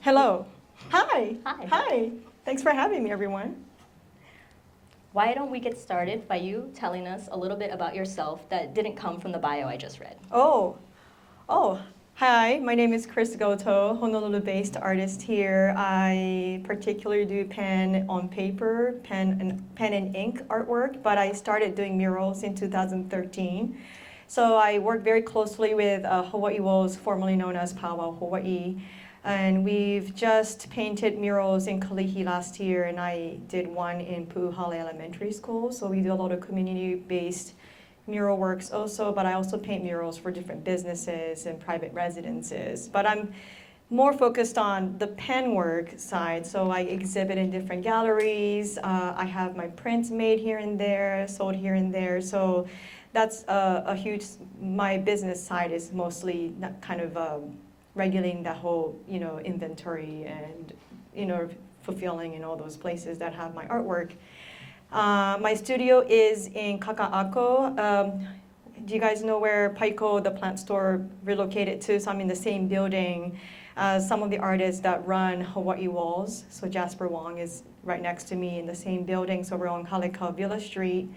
Hello. Hi. Hi. Hi. Thanks for having me, everyone. Why don't we get started by you telling us a little bit about yourself that didn't come from the bio I just read? Oh. Hi, my name is Kris Goto, Honolulu-based artist here. I particularly do pen on paper, pen and ink artwork, but I started doing murals in 2013. So I work very closely with Hawaiʻi Walls, formerly known as Powwow Hawaiʻi. And we've just painted murals in Kalihi last year, and I did one in Pu'uhale Elementary School. So we do a lot of community-based mural works also, but I also paint murals for different businesses and private residences. But I'm more focused on the pen work side, so I exhibit in different galleries. I have my prints made here and there, sold here and there. So that's a huge, my business side is mostly not kind of regulating that whole, inventory and, fulfilling in all those places that have my artwork. My studio is in Kaka'ako. Do you guys know where Paiko, the plant store, relocated to? So I'm in the same building as some of the artists that run Hawaiʻi Walls. So Jasper Wong is right next to me in the same building. So we're on Halekau Villa Street.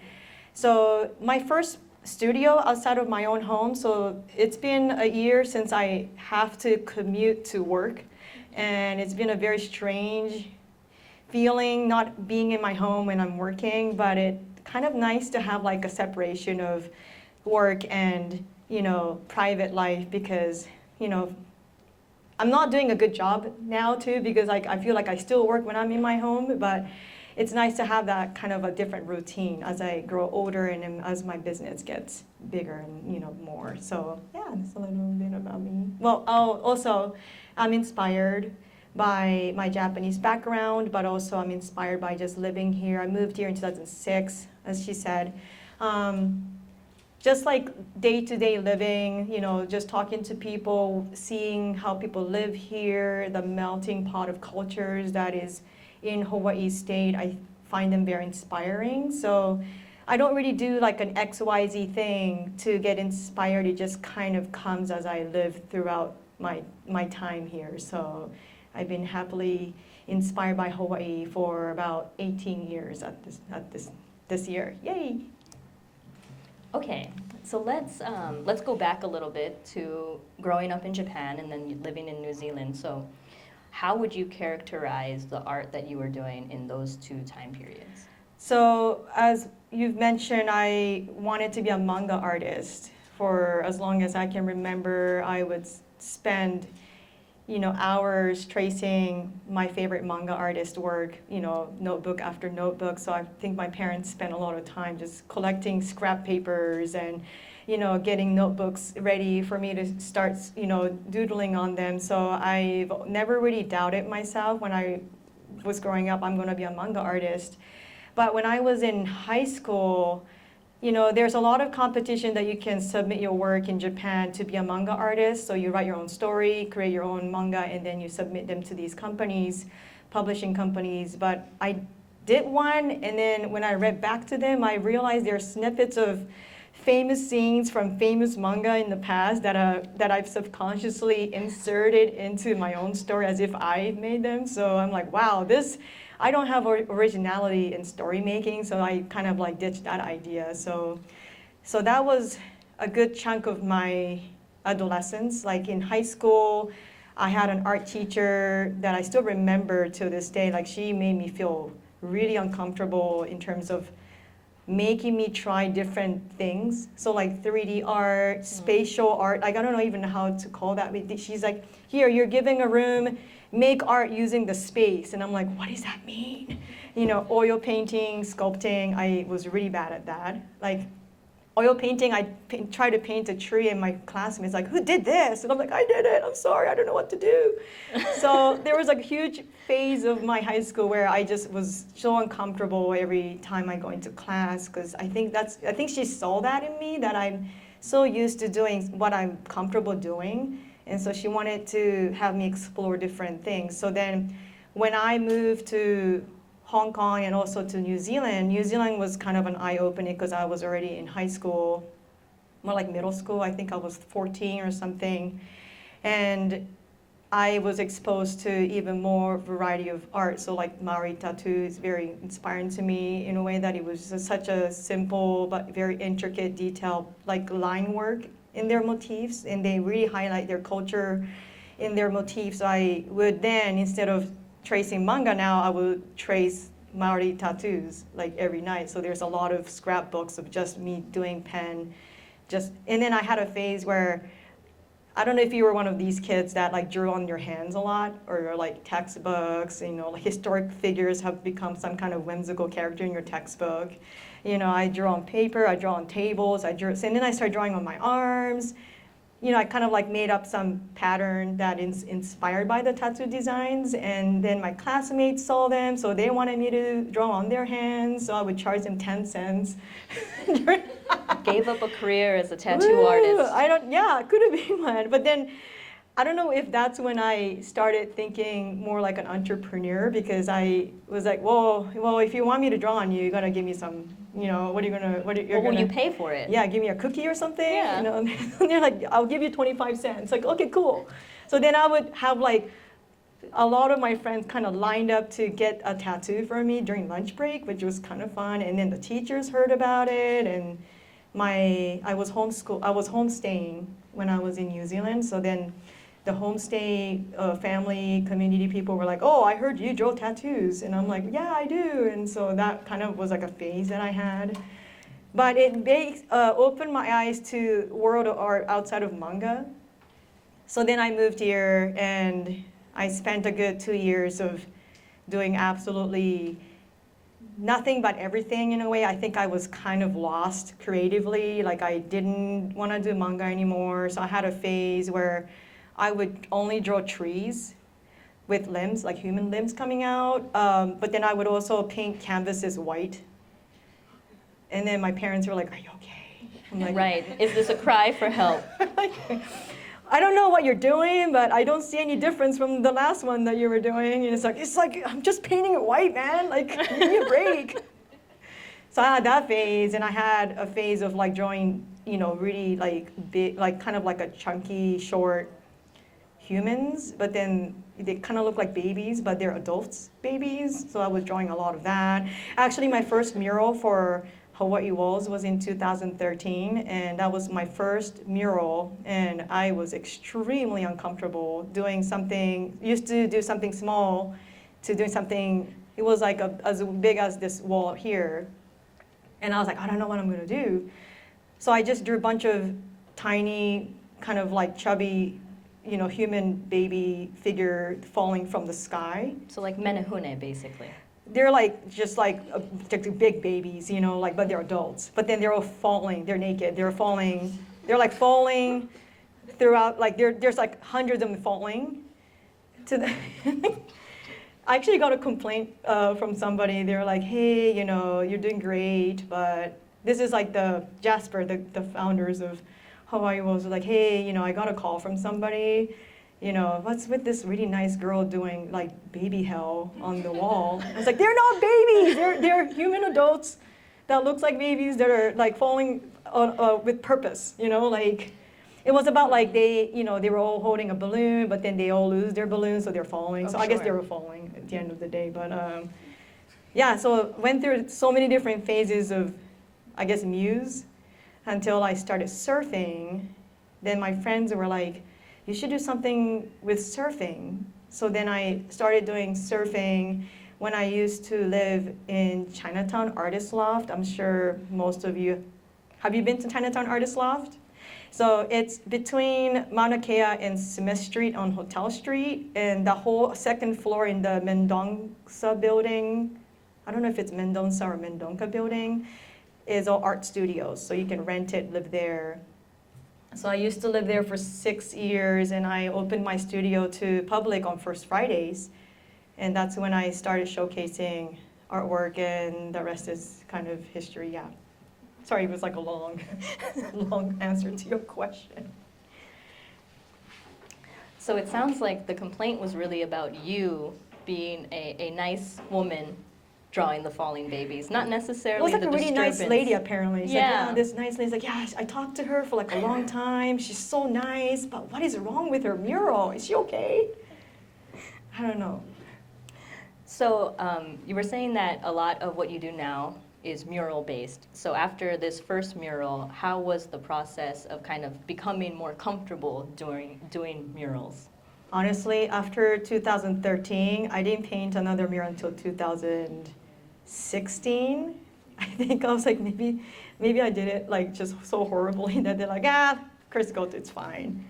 So my first studio outside of my own home. So it's been a year since I have to commute to work. And it's been a very strange feeling not being in my home when I'm working, but it's kind of nice to have like a separation of work and, private life because, I'm not doing a good job now too because I feel like I still work when I'm in my home, but it's nice to have that kind of a different routine as I grow older and as my business gets bigger and, more. So yeah, that's a little bit about me. Well, also, I'm inspired by my Japanese background, but also I'm inspired by just living here. I moved here in 2006, as she said. Just like day-to-day living, just talking to people, seeing how people live here, the melting pot of cultures that is in Hawaii state, I find them very inspiring. So I don't really do like an XYZ thing to get inspired. It just kind of comes as I live throughout my time here. So I've been happily inspired by Hawaii for about 18 years at this year. Yay! Okay, so let's go back a little bit to growing up in Japan and then living in New Zealand. So how would you characterize the art that you were doing in those two time periods? So as you've mentioned, I wanted to be a manga artist for as long as I can remember. I would spend hours tracing my favorite manga artist work, notebook after notebook. So I think my parents spent a lot of time just collecting scrap papers and, getting notebooks ready for me to start, doodling on them. So I've never really doubted myself when I was growing up, I'm going to be a manga artist. But when I was in high school, there's a lot of competition that you can submit your work in Japan to be a manga artist. So you write your own story, create your own manga, and then you submit them to these companies, publishing companies. But I did one, and then when I read back to them, I realized there are snippets of famous scenes from famous manga in the past that I've subconsciously inserted into my own story as if I made them. So I'm like, wow, I don't have originality in story making, so I kind of like ditched that idea. So that was a good chunk of my adolescence. Like in high school, I had an art teacher that I still remember to this day. Like she made me feel really uncomfortable in terms of making me try different things. So like 3D art, spatial art, like I don't know even how to call that. She's like, here, you're giving a room, make art using the space. And I'm like, what does that mean? Oil painting, sculpting, I was really bad at that. Like oil painting, I tried to paint a tree and my classmates like, who did this? And I'm like, I did it, I'm sorry, I don't know what to do. So there was a huge phase of my high school where I just was so uncomfortable every time I go into class because I think she saw that in me, that I'm so used to doing what I'm comfortable doing. And so she wanted to have me explore different things. So then when I moved to Hong Kong and also to New Zealand was kind of an eye-opening because I was already in high school, more like middle school. I think I was 14 or something. And I was exposed to even more variety of art. So like Maori tattoo is very inspiring to me in a way that it was just such a simple but very intricate, detailed like line work in their motifs, and they really highlight their culture in their motifs. I would then, instead of tracing manga now, I would trace Maori tattoos like every night. So there's a lot of scrapbooks of just me doing pen. And then I had a phase where, I don't know if you were one of these kids that like drew on your hands a lot, or like textbooks, like historic figures have become some kind of whimsical character in your textbook. I drew on paper, I draw on tables, and then I started drawing on my arms. I kind of like made up some pattern that is inspired by the tattoo designs, and then my classmates saw them, so they wanted me to draw on their hands, so I would charge them 10 cents. Gave up a career as a tattoo artist. It could have been one, but then I don't know if that's when I started thinking more like an entrepreneur, because I was like, well, if you want me to draw on you, you gotta give me some, what will you pay for it? Yeah, give me a cookie or something. Yeah. And they're like, I'll give you 25 cents. Like, okay, cool. So then I would have like a lot of my friends kind of lined up to get a tattoo for me during lunch break, which was kind of fun. And then the teachers heard about it, and I was homestaying when I was in New Zealand. So then the homestay family community people were like, oh, I heard you draw tattoos. And I'm like, yeah, I do. And so that kind of was like a phase that I had. But it opened my eyes to world of art outside of manga. So then I moved here, and I spent a good 2 years of doing absolutely nothing but everything in a way. I think I was kind of lost creatively. Like I didn't want to do manga anymore. So I had a phase where I would only draw trees with limbs, like human limbs coming out. But then I would also paint canvases white. And then my parents were like, are you okay? I'm like, right. Is this a cry for help? I don't know what you're doing, but I don't see any difference from the last one that you were doing. And it's like I'm just painting it white, man. Like, give me a break. So I had that phase, and I had a phase of like drawing, really like big, like kind of like a chunky, short humans, but then they kind of look like babies, but they're adults babies. So I was drawing a lot of that. Actually, my first mural for Hawaiʻi walls was in 2013, and that was my first mural, and I was extremely uncomfortable doing something, used to do something small to doing something, it was like as big as this wall here, and I was like, I don't know what I'm gonna do. So I just drew a bunch of tiny, kind of like chubby, human baby figure falling from the sky. So like menehune, basically. They're like just like big babies, but they're adults. But then they're all falling. They're naked. They're falling. They're like falling throughout. Like there's like hundreds of them falling. I actually got a complaint from somebody. They were like, "Hey, you're doing great, but this is like the Jasper, the founders of Hawaiʻi was like, hey, I got a call from somebody. What's with this really nice girl doing like baby hell on the wall? I was like, they're not babies. They're human adults that looks like babies that are like falling with purpose. Like it was about like they were all holding a balloon, but then they all lose their balloon, so they're falling. Oh, so I guess they were falling at the end of the day. But yeah, so went through so many different phases of, I guess, muse until I started surfing. Then my friends were like, you should do something with surfing. So then I started doing surfing when I used to live in Chinatown Artist Loft. I'm sure most of you, have you been to Chinatown Artist Loft? So it's between Mauna Kea and Smith Street on Hotel Street, and the whole second floor in the Mendonça building, I don't know if it's Mendonça or Mendonca building, is all art studios. So you can rent it, live there. So I used to live there for 6 years, and I opened my studio to public on First Fridays. And that's when I started showcasing artwork, and the rest is kind of history, yeah. Sorry, it was like a long, long answer to your question. So it sounds like the complaint was really about you being a nice woman drawing the falling babies, not necessarily the disturbance. It was like a really nice lady, apparently. She's yeah. Like, this nice lady's like, yeah, I talked to her for like a long time. She's so nice, but what is wrong with her mural? Is she okay? I don't know. So you were saying that a lot of what you do now is mural based. So after this first mural, how was the process of kind of becoming more comfortable doing murals? Honestly, after 2013, I didn't paint another mural until 2016. I think I was like, maybe I did it like just so horribly that they're like, Kris Goto, it's fine.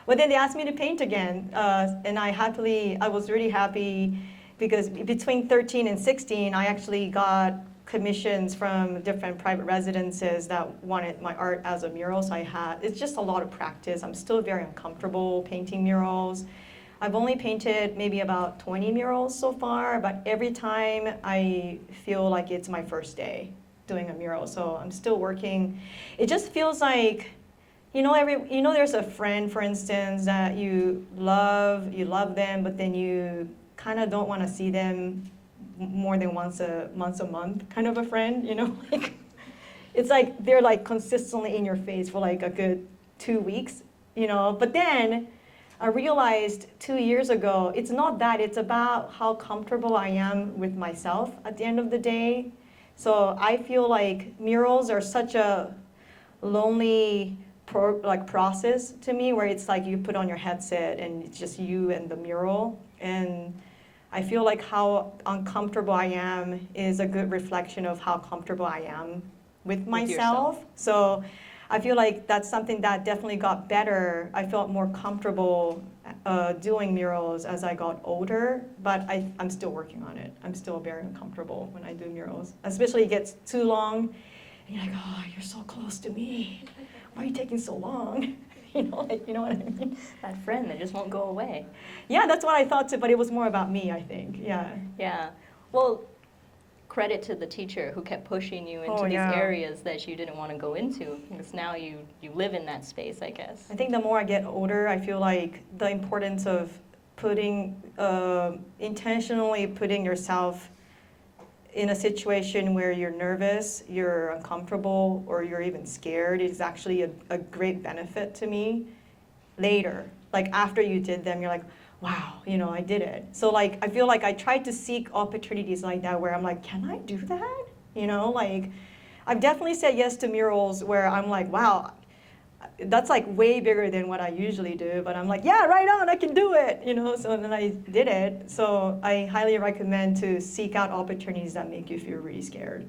But then they asked me to paint again, and I was really happy because between 13 and 16, I actually got commissions from different private residences that wanted my art as a mural. So it's just a lot of practice. I'm still very uncomfortable painting murals. I've only painted maybe about 20 murals so far, but every time I feel like it's my first day doing a mural. So I'm still working. It just feels like, there's a friend, for instance, that you love them, but then you kind of don't want to see them more than once a month, kind of a friend, like it's like they're like consistently in your face for like a good 2 weeks, but then I realized 2 years ago, it's not that, it's about how comfortable I am with myself at the end of the day. So I feel like murals are such a lonely process to me, where it's like you put on your headset and it's just you and the mural. And I feel like how uncomfortable I am is a good reflection of how comfortable I am with myself. So I feel like that's something that definitely got better. I felt more comfortable doing murals as I got older, but I'm still working on it. I'm still very uncomfortable when I do murals, especially it gets too long. And you're like, oh, you're so close to me. Why are you taking so long? You know what I mean? That friend that just won't go away. Yeah, that's what I thought too, but it was more about me, I think. Yeah. Yeah. Well, credit to the teacher who kept pushing you into these areas that you didn't want to go into, because now you live in that space, I guess. I think the more I get older, I feel like the importance of intentionally putting yourself in a situation where you're nervous, you're uncomfortable, or you're even scared is actually a great benefit to me later. Like after you did them, you're like, wow, I did it. So like, I feel like I tried to seek opportunities like that where I'm like, can I do that? Like I've definitely said yes to murals where I'm like, wow, that's like way bigger than what I usually do, but I'm like, yeah, right on, I can do it, so then I did it. So I highly recommend to seek out opportunities that make you feel really scared.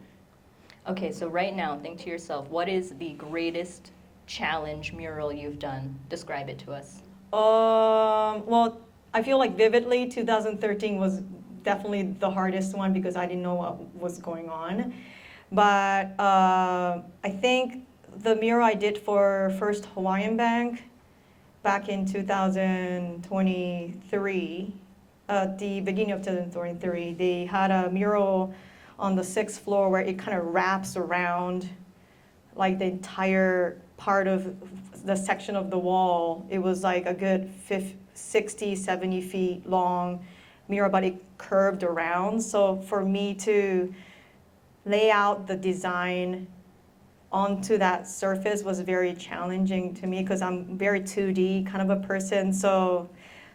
Okay, so right now, think to yourself, what is the greatest challenge mural you've done? Describe it to us. Well, I feel like vividly 2013 was definitely the hardest one because I didn't know what was going on. But I think the mural I did for First Hawaiian Bank back in 2023, at the beginning of 2023, they had a mural on the 6th floor where it kind of wraps around like the entire part of the section of the wall. It was like a good 60, 70 feet long mural, but it curved around. So for me to lay out the design onto that surface was very challenging to me because I'm very 2D kind of a person. So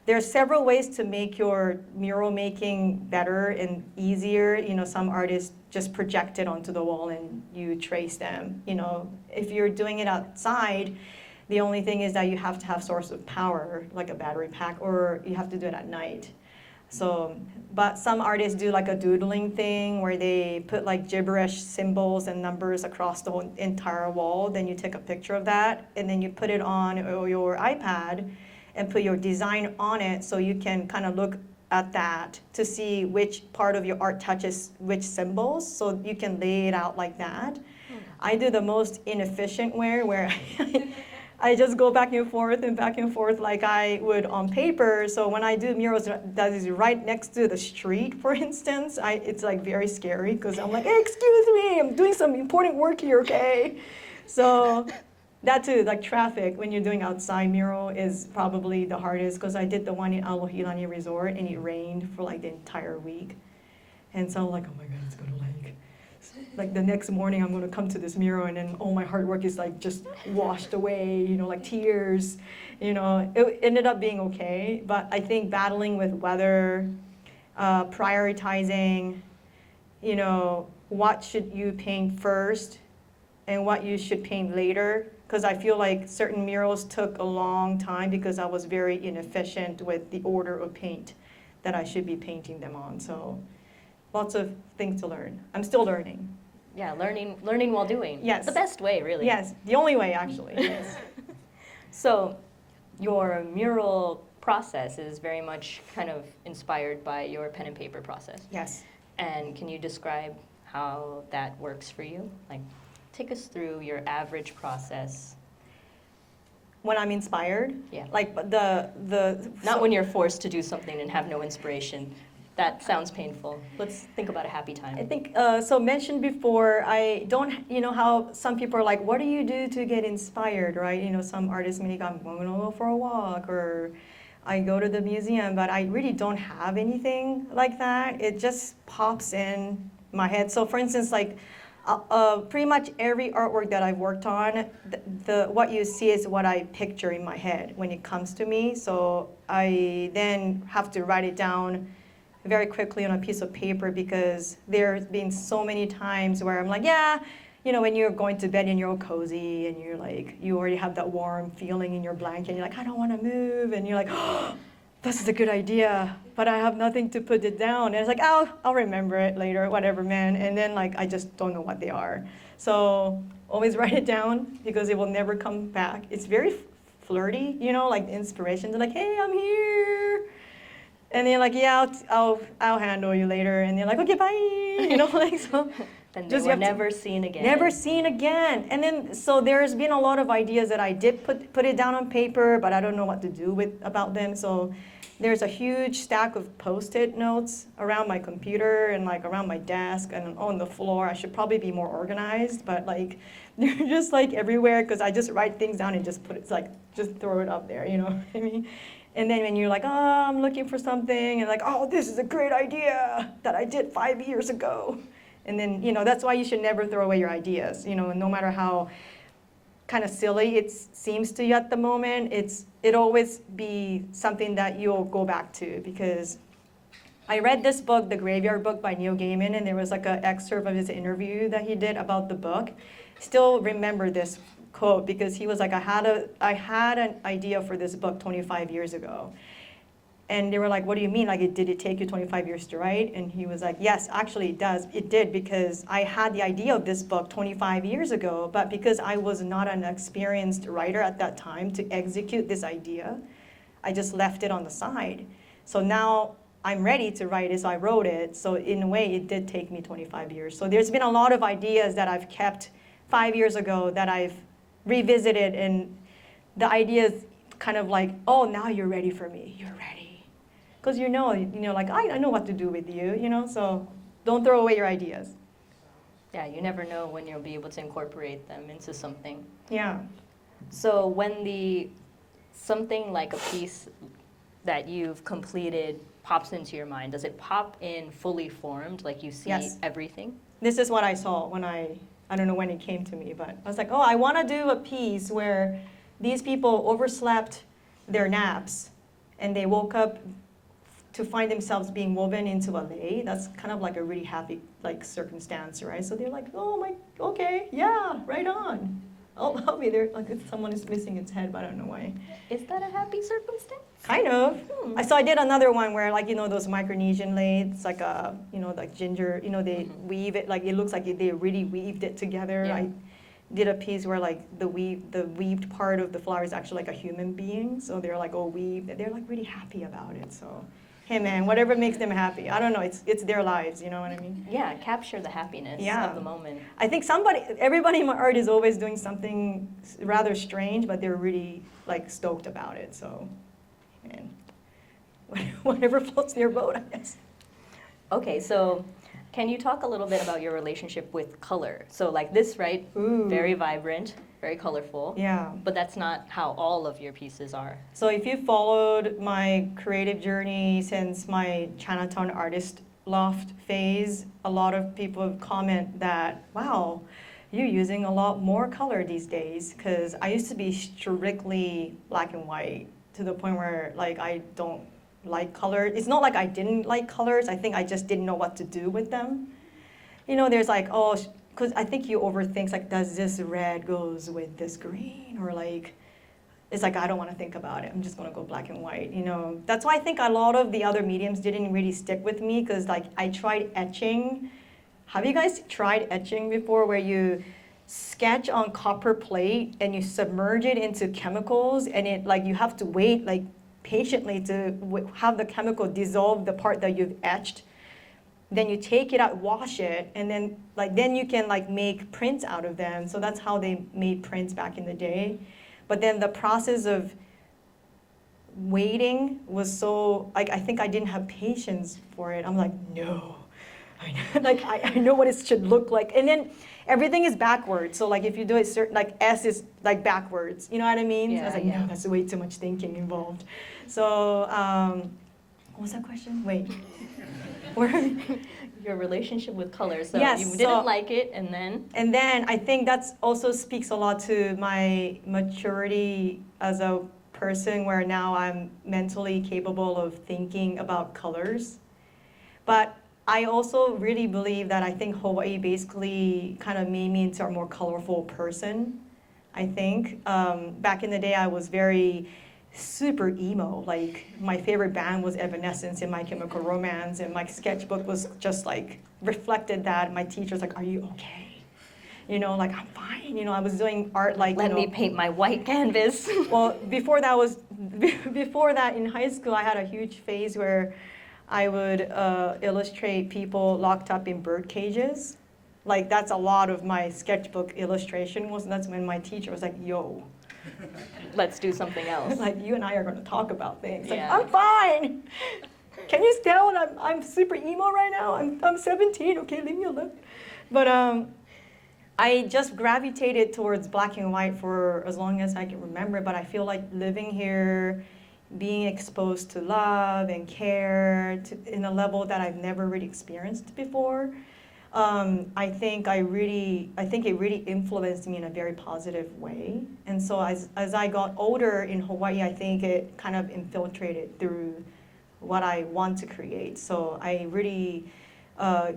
there are several ways to make your mural making better and easier. Some artists just project it onto the wall and you trace them. If you're doing it outside, the only thing is that you have to have source of power, like a battery pack, or you have to do it at night. So, but some artists do like a doodling thing where they put like gibberish symbols and numbers across the whole entire wall. Then you take a picture of that and then you put it on your iPad and put your design on it so you can kind of look at that to see which part of your art touches which symbols, so you can lay it out like that. I do the most inefficient way where I just go back and forth like I would on paper. So when I do murals that is right next to the street, for instance, it's like very scary because I'm like, hey, excuse me, I'm doing some important work here, okay? So that too, like traffic, when you're doing outside mural is probably the hardest because I did the one in Alohilani Resort and it rained for like the entire week. And so I'm like, oh my God, it's gonna like like the next morning I'm gonna come to this mural and then all my hard work is like just washed away, like tears, It ended up being okay, but I think battling with weather, prioritizing, what should you paint first and what you should paint later, because I feel like certain murals took a long time because I was very inefficient with the order of paint that I should be painting them on. So lots of things to learn. I'm still learning. Yeah, learning while doing. Yes. The best way, really. Yes, the only way, actually. Yes. So your mural process is very much kind of inspired by your pen and paper process. Yes. And can you describe how that works for you? Like, take us through your average process. When I'm inspired? Yeah. Like Not when you're forced to do something and have no inspiration. That sounds painful. Let's think about a happy time. I think, so mentioned before, I don't, how some people are like, what do you do to get inspired, right? Some artists may go, I'm going to go for a walk, or I go to the museum, but I really don't have anything like that. It just pops in my head. So for instance, like, pretty much every artwork that I've worked on, what you see is what I picture in my head when it comes to me. So I then have to write it down very quickly on a piece of paper, because there's been so many times where I'm like, yeah, when you're going to bed and you're all cozy and you're like, you already have that warm feeling in your blanket and you're like, I don't want to move, and you're like, oh, this is a good idea, but I have nothing to put it down. And it's like, I'll remember it later, whatever, man. And then like, I just don't know what they are. So always write it down, because it will never come back. It's very flirty, like the inspirations are like, hey, I'm here. And they're like, yeah, I'll handle you later. And they're like, okay, bye. Like, so. Then they were never seen again. Never seen again. And then, so there's been a lot of ideas that I did put it down on paper, but I don't know what to do about them. So there's a huge stack of Post-it notes around my computer and like around my desk and on the floor. I should probably be more organized, but like they're just like everywhere, because I just write things down and just just throw it up there, what I mean? And then when you're like, oh, I'm looking for something, and like, oh, this is a great idea that I did 5 years ago. And then, that's why you should never throw away your ideas, no matter how kind of silly it seems to you at the moment, it'll always be something that you'll go back to. Because I read this book, The Graveyard Book by Neil Gaiman, and there was like an excerpt of his interview that he did about the book. Still remember this quote, because he was like, I had an idea for this book 25 years ago. And they were like, what do you mean? Like, did it take you 25 years to write? And he was like, yes, actually it does. It did, because I had the idea of this book 25 years ago, but because I was not an experienced writer at that time to execute this idea, I just left it on the side. So now I'm ready to write it, so I wrote it. So in a way, it did take me 25 years. So there's been a lot of ideas that I've kept 5 years ago that I've revisited, and the ideas kind of like, oh, now you're ready for me. You're ready. Because like, I know what to do with you, so don't throw away your ideas. Yeah, you never know when you'll be able to incorporate them into something. Yeah. So when something like a piece that you've completed pops into your mind, does it pop in fully formed, like you see Yes. everything? This is what I saw when I don't know when it came to me, but I was like, oh, I want to do a piece where these people overslept their naps and they woke up to find themselves being woven into a lei. That's kind of like a really happy circumstance, right? So they're like, oh my, okay, yeah, right on. I'll be there. Like if someone is missing its head, but I don't know why. Is that a happy circumstance? Kind of. So I did another one where those Micronesian lei, it's like like ginger, they weave it, like it looks like they really weaved it together. Yeah. I did a piece where like the weaved part of the flower is actually like a human being. So they're like all weaved. They're like really happy about it. So hey man, whatever makes them happy. I don't know, it's their lives, you know what I mean? Yeah, capture the happiness of the moment. I think everybody in my art is always doing something rather strange, but they're really like stoked about it, so, and whatever floats their boat, I guess. Okay, so can you talk a little bit about your relationship with color? So like this, right? Ooh. Very vibrant, very colorful. Yeah. But that's not how all of your pieces are. So if you followed my creative journey since my Chinatown artist loft phase, a lot of people comment that, wow, you're using a lot more color these days, because I used to be strictly black and white to the point where like I don't like color. It's not like I didn't like colors, I think I just didn't know what to do with them. You know, there's like, oh, because I think you overthink, like, does this red goes with this green? Or like, it's like, I don't want to think about it. I'm just going to go black and white, you know. That's why I think a lot of the other mediums didn't really stick with me, because like I tried etching. Have you guys tried etching before, where you sketch on copper plate and you submerge it into chemicals, and it like you have to wait like patiently to have the chemical dissolve the part that you've etched. Then you take it out, wash it, and then you can like make prints out of them. So that's how they made prints back in the day. But then the process of waiting was so, like, I think I didn't have patience for it. I'm like, no. I know what it should look like. And then everything is backwards. So like if you do it certain, like S is like backwards. You know what I mean? Yeah, so I was like, no, that's way too much thinking involved. So, what was that question? Wait. Where? Your relationship with color. So Yes, you didn't like it, and then? And then I think that also speaks a lot to my maturity as a person, where now I'm mentally capable of thinking about colors. But I also really believe that I think Hawaii basically kind of made me into a more colorful person, I think. Back in the day, I was very super emo. Like my favorite band was Evanescence and My Chemical Romance, and my sketchbook was just like reflected that. My teacher was like, "Are you okay?" You know, like, "I'm fine." You know, I was doing art like, Let me paint my white canvas. Well, before that in high school, I had a huge phase where I would illustrate people locked up in bird cages. Like that's a lot of my sketchbook illustration was. That's when my teacher was like, "Yo, let's do something else." Like you and I are going to talk about things. Like, Yeah. I'm fine. Can you tell I'm super emo right now? I'm 17. Okay, leave me alone. But I just gravitated towards black and white for as long as I can remember. But I feel like living here, being exposed to love and care in a level that I've never really experienced before. I think it really influenced me in a very positive way. And so as I got older in Hawaii, I think it kind of infiltrated through what I want to create. So I really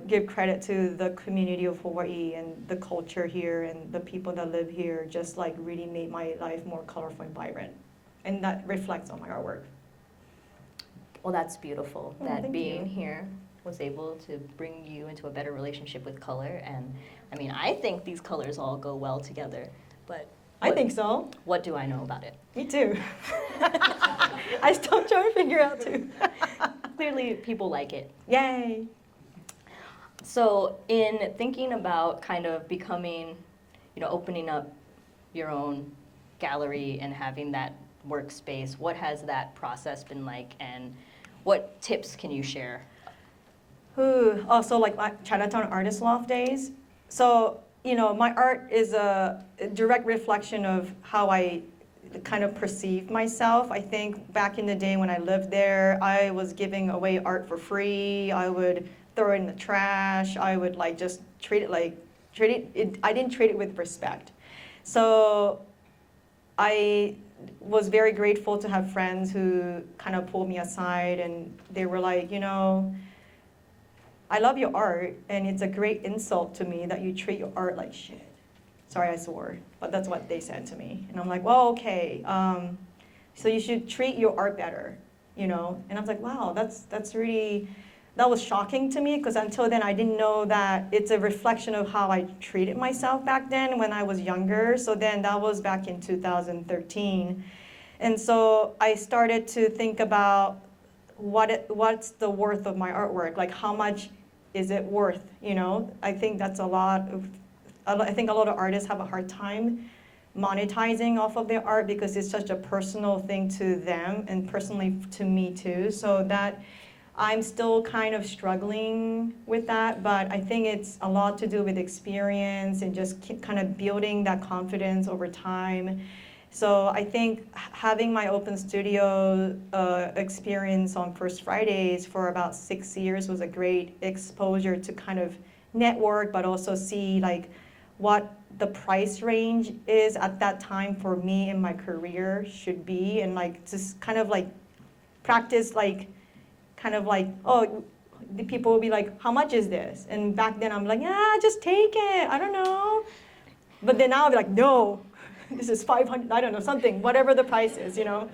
give credit to the community of Hawaii and the culture here and the people that live here, just like really made my life more colorful and vibrant. And that reflects on my artwork. Well, that's beautiful, Oh, that thank being you. here was able to bring you into a better relationship with color. And I mean, I think these colors all go well together, but I think so. what do I know about it? Me too. I still try to figure out too. Clearly, people like it. Yay. So in thinking about kind of becoming, opening up your own gallery and having that workspace, what has that process been like, and what tips can you share? So like my Chinatown Artist Loft days. So, my art is a direct reflection of how I kind of perceive myself. I think back in the day when I lived there, I was giving away art for free. I would throw it in the trash. I would like just I didn't treat it with respect. So I was very grateful to have friends who kind of pulled me aside, and they were like, I love your art, and it's a great insult to me that you treat your art like shit. Sorry, I swore, but that's what they said to me. And I'm like, well, okay, so you should treat your art better, And I was like, wow, that was shocking to me, because until then I didn't know that it's a reflection of how I treated myself back then when I was younger. So then that was back in 2013. And so I started to think about what's the worth of my artwork? Like, how much is it worth, I think I think a lot of artists have a hard time monetizing off of their art, because it's such a personal thing to them and personally to me too. So that I'm still kind of struggling with that, but I think it's a lot to do with experience and just kind of building that confidence over time. So I think having my open studio experience on First Fridays for about 6 years was a great exposure to kind of network, but also see like what the price range is at that time for me in my career should be, and like just kind of like practice like kind of like, oh, the people will be like, how much is this? And back then I'm like, yeah, just take it, I don't know. But then now I'll be like, no, this is 500, I don't know, something, whatever the price is, you know.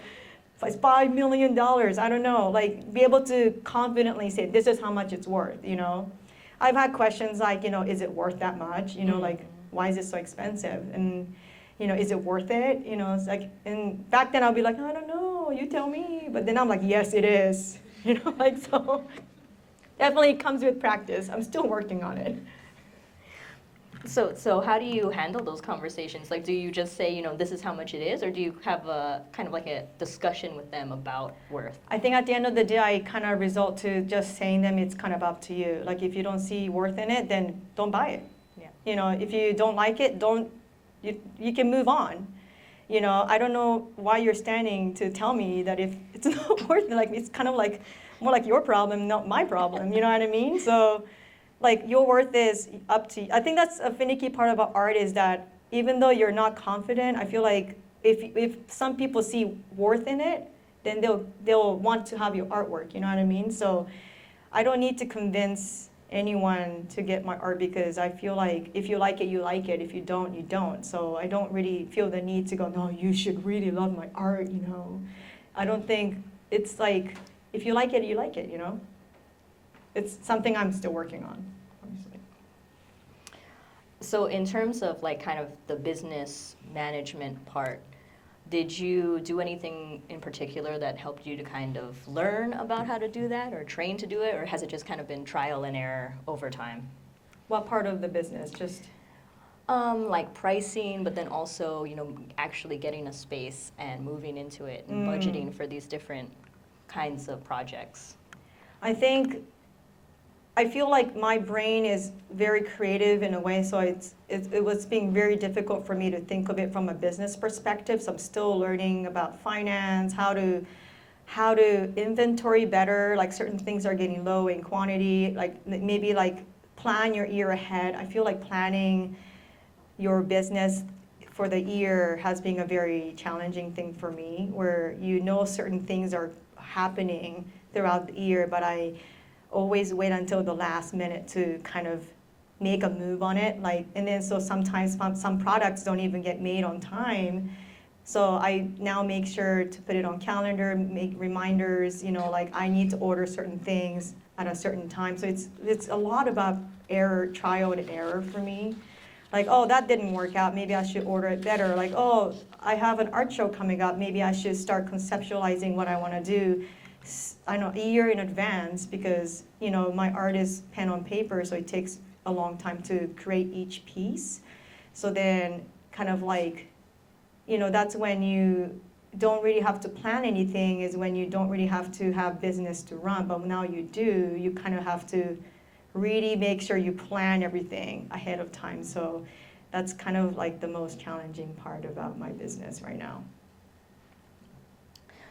If it's $5 million, I don't know, like be able to confidently say, this is how much it's worth, you know. I've had questions like, you know, is it worth that much? You know, like, why is it so expensive? And, you know, is it worth it? You know, it's like, and back then I'll be like, I don't know, you tell me. But then I'm like, yes, it is. You know, like, so definitely comes with practice. I'm still working on it. So how do you handle those conversations? Like, do you just say, you know, this is how much it is, or do you have a kind of like a discussion with them about worth? I think at the end of the day, I kind of resort to just saying them, it's kind of up to you. Like, if you don't see worth in it, then don't buy it. Yeah. You know, if you don't like it, you can move on. You know, I don't know why you're standing to tell me that if it's not worth it, like, it's kind of like more like your problem, not my problem. You know what I mean? So, like, your worth is up to you. I think that's a finicky part about art, is that even though you're not confident, I feel like if some people see worth in it, then they'll want to have your artwork, you know what I mean? So I don't need to convince anyone to get my art, because I feel like if you like it, you like it. If you don't, you don't. So I don't really feel the need to go, no, you should really love my art, you know. I don't think, it's like, if you like it, you know. It's something I'm still working on, obviously. So in terms of like kind of the business management part, did you do anything in particular that helped you to kind of learn about how to do that, or train to do it, or has it just kind of been trial and error over time? What part of the business? Just like pricing, but then also, you know, actually getting a space and moving into it and budgeting for these different kinds of projects. I feel like my brain is very creative in a way, so it was being very difficult for me to think of it from a business perspective. So I'm still learning about finance, how to inventory better, like certain things are getting low in quantity, like maybe like plan your year ahead. I feel like planning your business for the year has been a very challenging thing for me, where you know certain things are happening throughout the year, but I always wait until the last minute to kind of make a move on it. Like, and then so sometimes some products don't even get made on time. So I now make sure to put it on calendar, make reminders, you know, like I need to order certain things at a certain time. So it's a lot about trial and error for me. Like, oh, that didn't work out, maybe I should order it better. Like, oh, I have an art show coming up, maybe I should start conceptualizing what I want to do, I know, a year in advance, because, you know, my art is pen on paper, so it takes a long time to create each piece. So then kind of like, you know, that's when you don't really have to plan anything, is when you don't really have to have business to run, but now you do, you kind of have to really make sure you plan everything ahead of time. So that's kind of like the most challenging part about my business right now.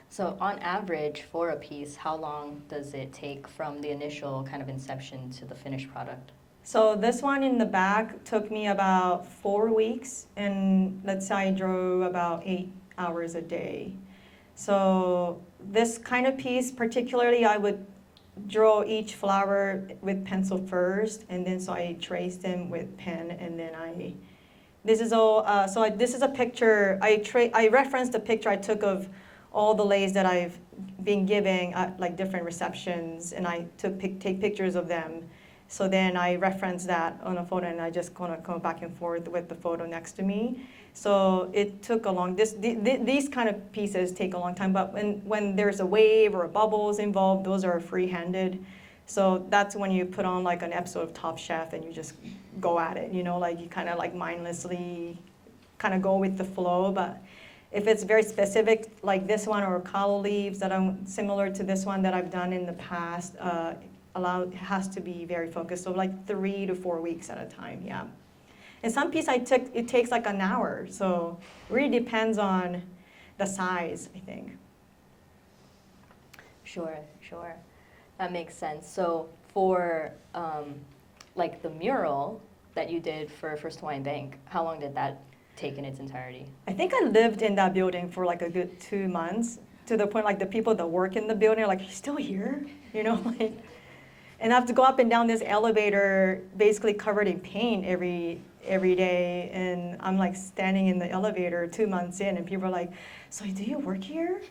So on average, for a piece, how long does it take from the initial kind of inception to the finished product? So this one in the back took me about 4 weeks, and let's say I drew about 8 hours a day. So this kind of piece, particularly, I would draw each flower with pencil first, and then so I traced them with pen, and then this is all, this is a picture, I referenced a picture I took of all the leis that I've been giving at like different receptions, and I take pictures of them. So then I reference that on a photo, and I just kind of go back and forth with the photo next to me. So it took a long, these kind of pieces take a long time, but when there's a wave or bubbles involved, those are free-handed. So that's when you put on like an episode of Top Chef and you just go at it, you know, like you kind of like mindlessly kind of go with the flow. But if it's very specific, like this one, or calla leaves that are similar to this one that I've done in the past, has to be very focused. So like 3 to 4 weeks at a time, yeah. And some piece it takes like an hour. So it really depends on the size, I think. Sure. That makes sense. So for like the mural that you did for First Hawaiian Bank, how long did that take in its entirety? I think I lived in that building for like a good 2 months, to the point like the people that work in the building are like, "You're still here?" You know, like, and I have to go up and down this elevator basically covered in paint every day, and I'm like standing in the elevator 2 months in, and people are like, "So do you work here?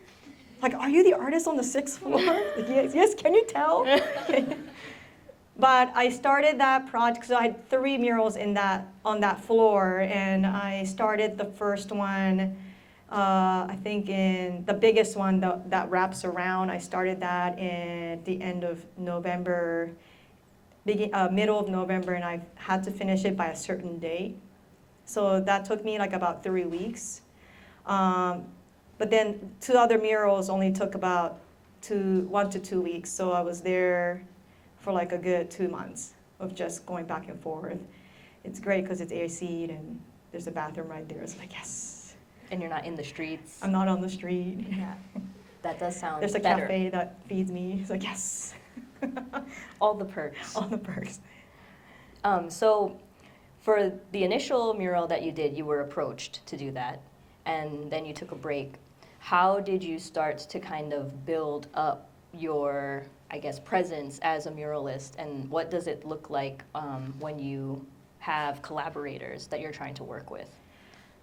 Like, are you the artist on the 6th floor?" Like, yes, can you tell? But I started that project, so I had 3 murals on that floor, and I started the first one, I think in the biggest one that wraps around. I started that in the end of November, middle of November, and I had to finish it by a certain date. So that took me like about 3 weeks. But then 2 other murals only took about 1 to 2 weeks. So I was there for like a good 2 months of just going back and forth. It's great because it's AC'd and there's a bathroom right there. It's like, yes. And you're not in the streets. I'm not on the street. Yeah, that does sound There's a better. cafe that feeds me. It's like, yes. All the perks. All the perks. So for the initial mural that you did, you were approached to do that, and then you took a break. How did you start to kind of build up your, I guess, presence as a muralist, and what does it look like when you have collaborators that you're trying to work with?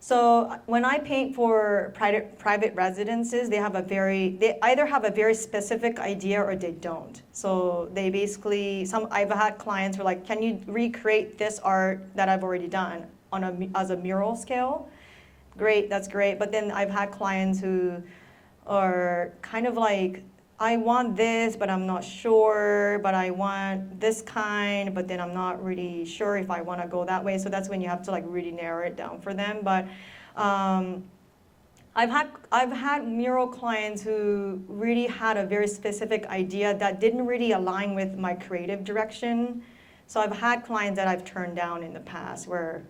So when I paint for private residences, they either have a very specific idea or they don't. So they basically, I've had clients who are like, "Can you recreate this art that I've already done as a mural scale?" Great, that's great. But then I've had clients who are kind of like, "I want this, but I'm not sure, but I want this kind, but then I'm not really sure if I want to go that way." So that's when you have to like really narrow it down for them. But I've had mural clients who really had a very specific idea that didn't really align with my creative direction. So I've had clients that I've turned down in the past where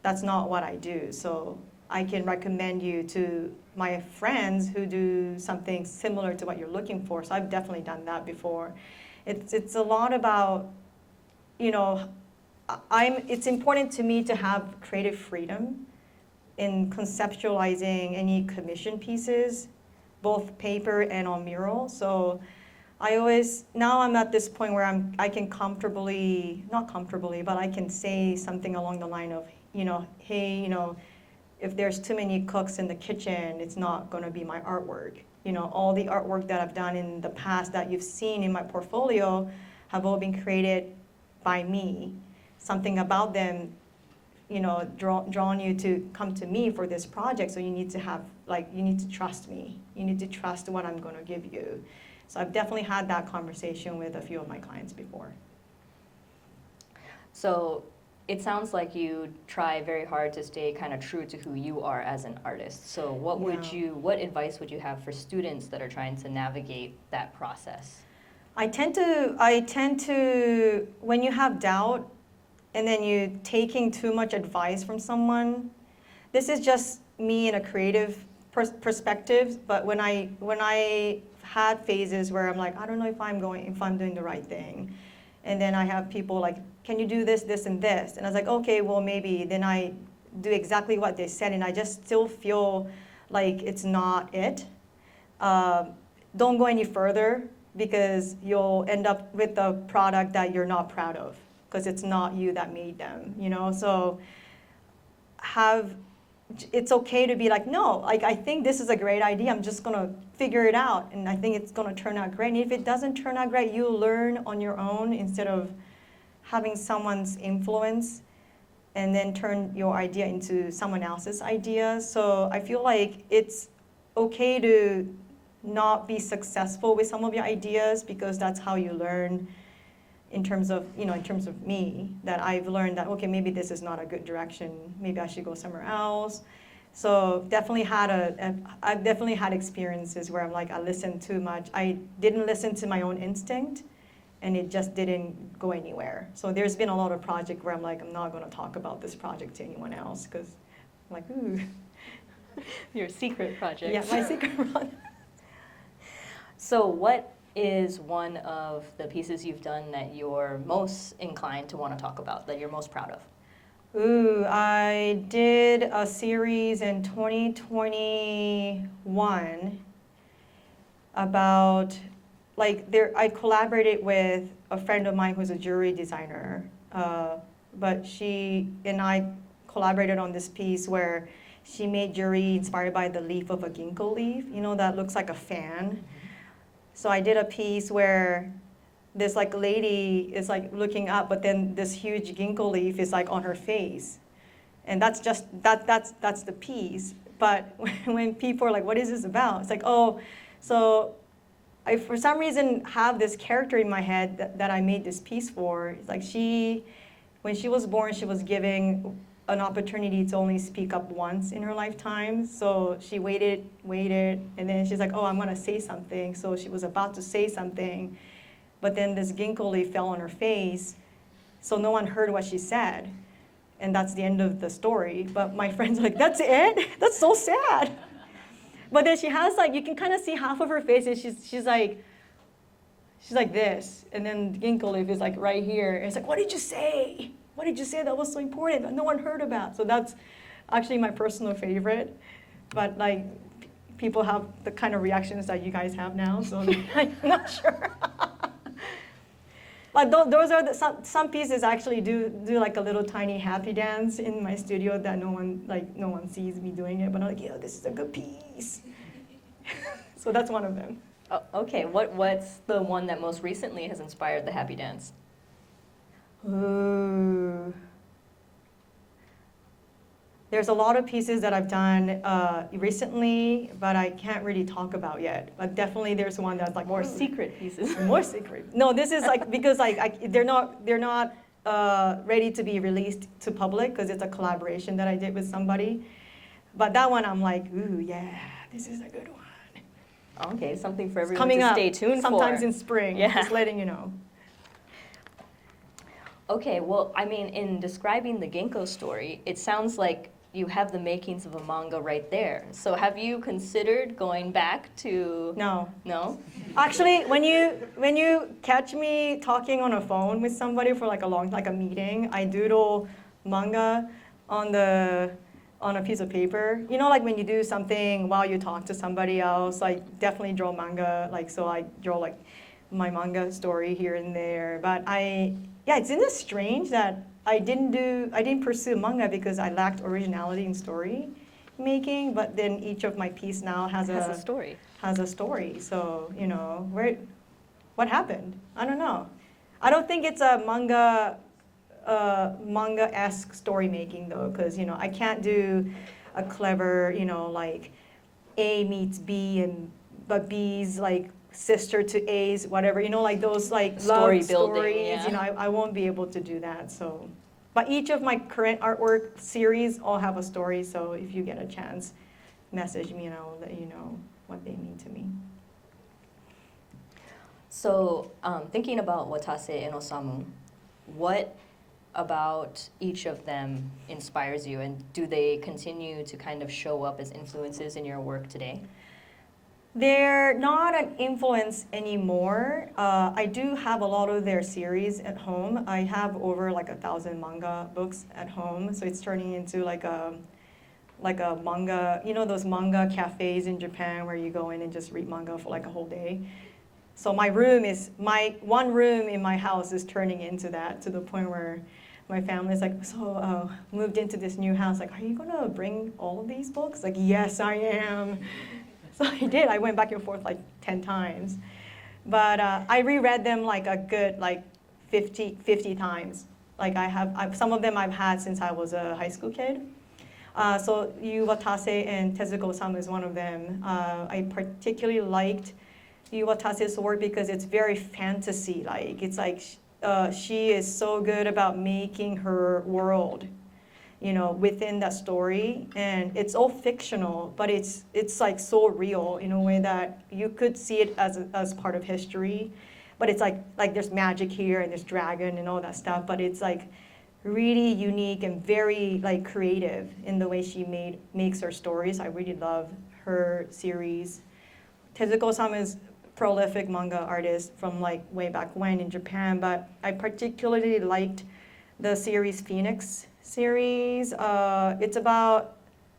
that's not what I do. So I can recommend you to my friends who do something similar to what you're looking for. So I've definitely done that before. It's a lot about, you know, it's important to me to have creative freedom in conceptualizing any commission pieces, both paper and on mural. So now I'm at this point where I can not comfortably, but I can say something along the line of, you know, "Hey, you know, if there's too many cooks in the kitchen, it's not going to be my artwork. You know, all the artwork that I've done in the past that you've seen in my portfolio have all been created by me. Something about them, you know, drawn you to come to me for this project. So you need to trust me. You need to trust what I'm going to give you." So I've definitely had that conversation with a few of my clients before. So it sounds like you try very hard to stay kind of true to who you are as an artist. So what advice would you have for students that are trying to navigate that process? I tend to, when you have doubt and then you're taking too much advice from someone, this is just me in a creative perspective, but when I had phases where I'm like, I don't know if I'm doing the right thing. And then I have people like, "Can you do this, this, and this?" And I was like, okay, well, maybe. Then I do exactly what they said, and I just still feel like it's not it. Don't go any further, because you'll end up with a product that you're not proud of, because it's not you that made them, you know? So it's okay to be like, no, like, I think this is a great idea. I'm just going to figure it out, and I think it's going to turn out great. And if it doesn't turn out great, you'll learn on your own instead of having someone's influence and then turn your idea into someone else's idea. So I feel like it's okay to not be successful with some of your ideas, because that's how you learn. In terms of me, that I've learned that, okay, maybe this is not a good direction. Maybe I should go somewhere else. So I've definitely had experiences where I'm like, I listened too much. I didn't listen to my own instinct, and it just didn't go anywhere. So there's been a lot of projects where I'm like, I'm not going to talk about this project to anyone else because I'm like, ooh. Your secret project. Yeah, my secret project. So what is one of the pieces you've done that you're most inclined to want to talk about, that you're most proud of? Ooh, I did a series in 2021 about, I collaborated with a friend of mine who's a jewelry designer, but she and I collaborated on this piece where she made jewelry inspired by the leaf of a ginkgo leaf, that looks like a fan. So I did a piece where this lady is looking up, but then this huge ginkgo leaf is on her face, and that's the piece. But when people are like, "What is this about?" It's oh, so I for some reason have this character in my head that I made this piece for. It's when she was born, she was given an opportunity to only speak up once in her lifetime. So she waited, and then she's like, "Oh, I'm gonna say something." So she was about to say something. But then this ginkgo leaf fell on her face, so no one heard what she said. And that's the end of the story. But my friends are like, "That's it? That's so sad." But then she has you can kind of see half of her face, and she's like this. And then the ginkgo leaf is right here. And it's "What did you say? What did you say that was so important that no one heard about?" So that's actually my personal favorite. But people have the kind of reactions that you guys have now, so I'm not sure. But those are some pieces actually do a little tiny happy dance in my studio that no one sees me doing it, but I'm yeah, this is a good piece. So that's one of them. Oh, okay, what's the one that most recently has inspired the happy dance? Ooh. There's a lot of pieces that I've done recently, but I can't really talk about yet. But definitely there's one that's more secret pieces. More secret. No, this is because they're not ready to be released to public because it's a collaboration that I did with somebody. But that one I'm ooh, yeah, this is a good one. Okay, something for everyone coming to up stay tuned sometimes for. in spring. Yeah. Just letting you know. Okay, well, I mean, in describing the ginkgo story, it sounds like you have the makings of a manga right there. So have you considered going back to... No. No? Actually, when you catch me talking on a phone with somebody for a meeting, I doodle manga on a piece of paper. When you do something while you talk to somebody else, I definitely draw manga. So I draw my manga story here and there. But it's isn't it strange that I didn't pursue manga because I lacked originality in story making, but then each of my piece now has a story. So, what happened? I don't know. I don't think it's a manga-esque story making though, because, I can't do a clever, A meets B but B's sister to A's, whatever, those Story love building, stories, yeah. I won't be able to do that, so. But each of my current artwork series all have a story, so if you get a chance, message me and I will let you know what they mean to me. So, thinking about Watase and Osamu, what about each of them inspires you, and do they continue to kind of show up as influences in your work today? They're not an influence anymore. I do have a lot of their series at home. I have over 1,000 manga books at home, so it's turning into a manga, those manga cafes in Japan where you go in and just read manga for a whole day. So my one room in my house is turning into that, to the point where my family's moved into this new house, are you gonna bring all of these books? Yes, I am. So I did. I went back and forth 10 times. But I reread them a good 50 times. Some of them I've had since I was a high school kid. So Yu Watase and Tezuka Osamu is one of them. I particularly liked Yu Watase's work because it's very fantasy-like. It's she is so good about making her world, within that story, and it's all fictional, but it's so real in a way that you could see it as part of history, but it's like there's magic here and there's dragon and all that stuff, but it's like really unique and very like creative in the way she makes her stories. I really love her series. Tezuko-sama is prolific manga artist from like way back when in Japan, but I particularly liked the series Phoenix series. It's about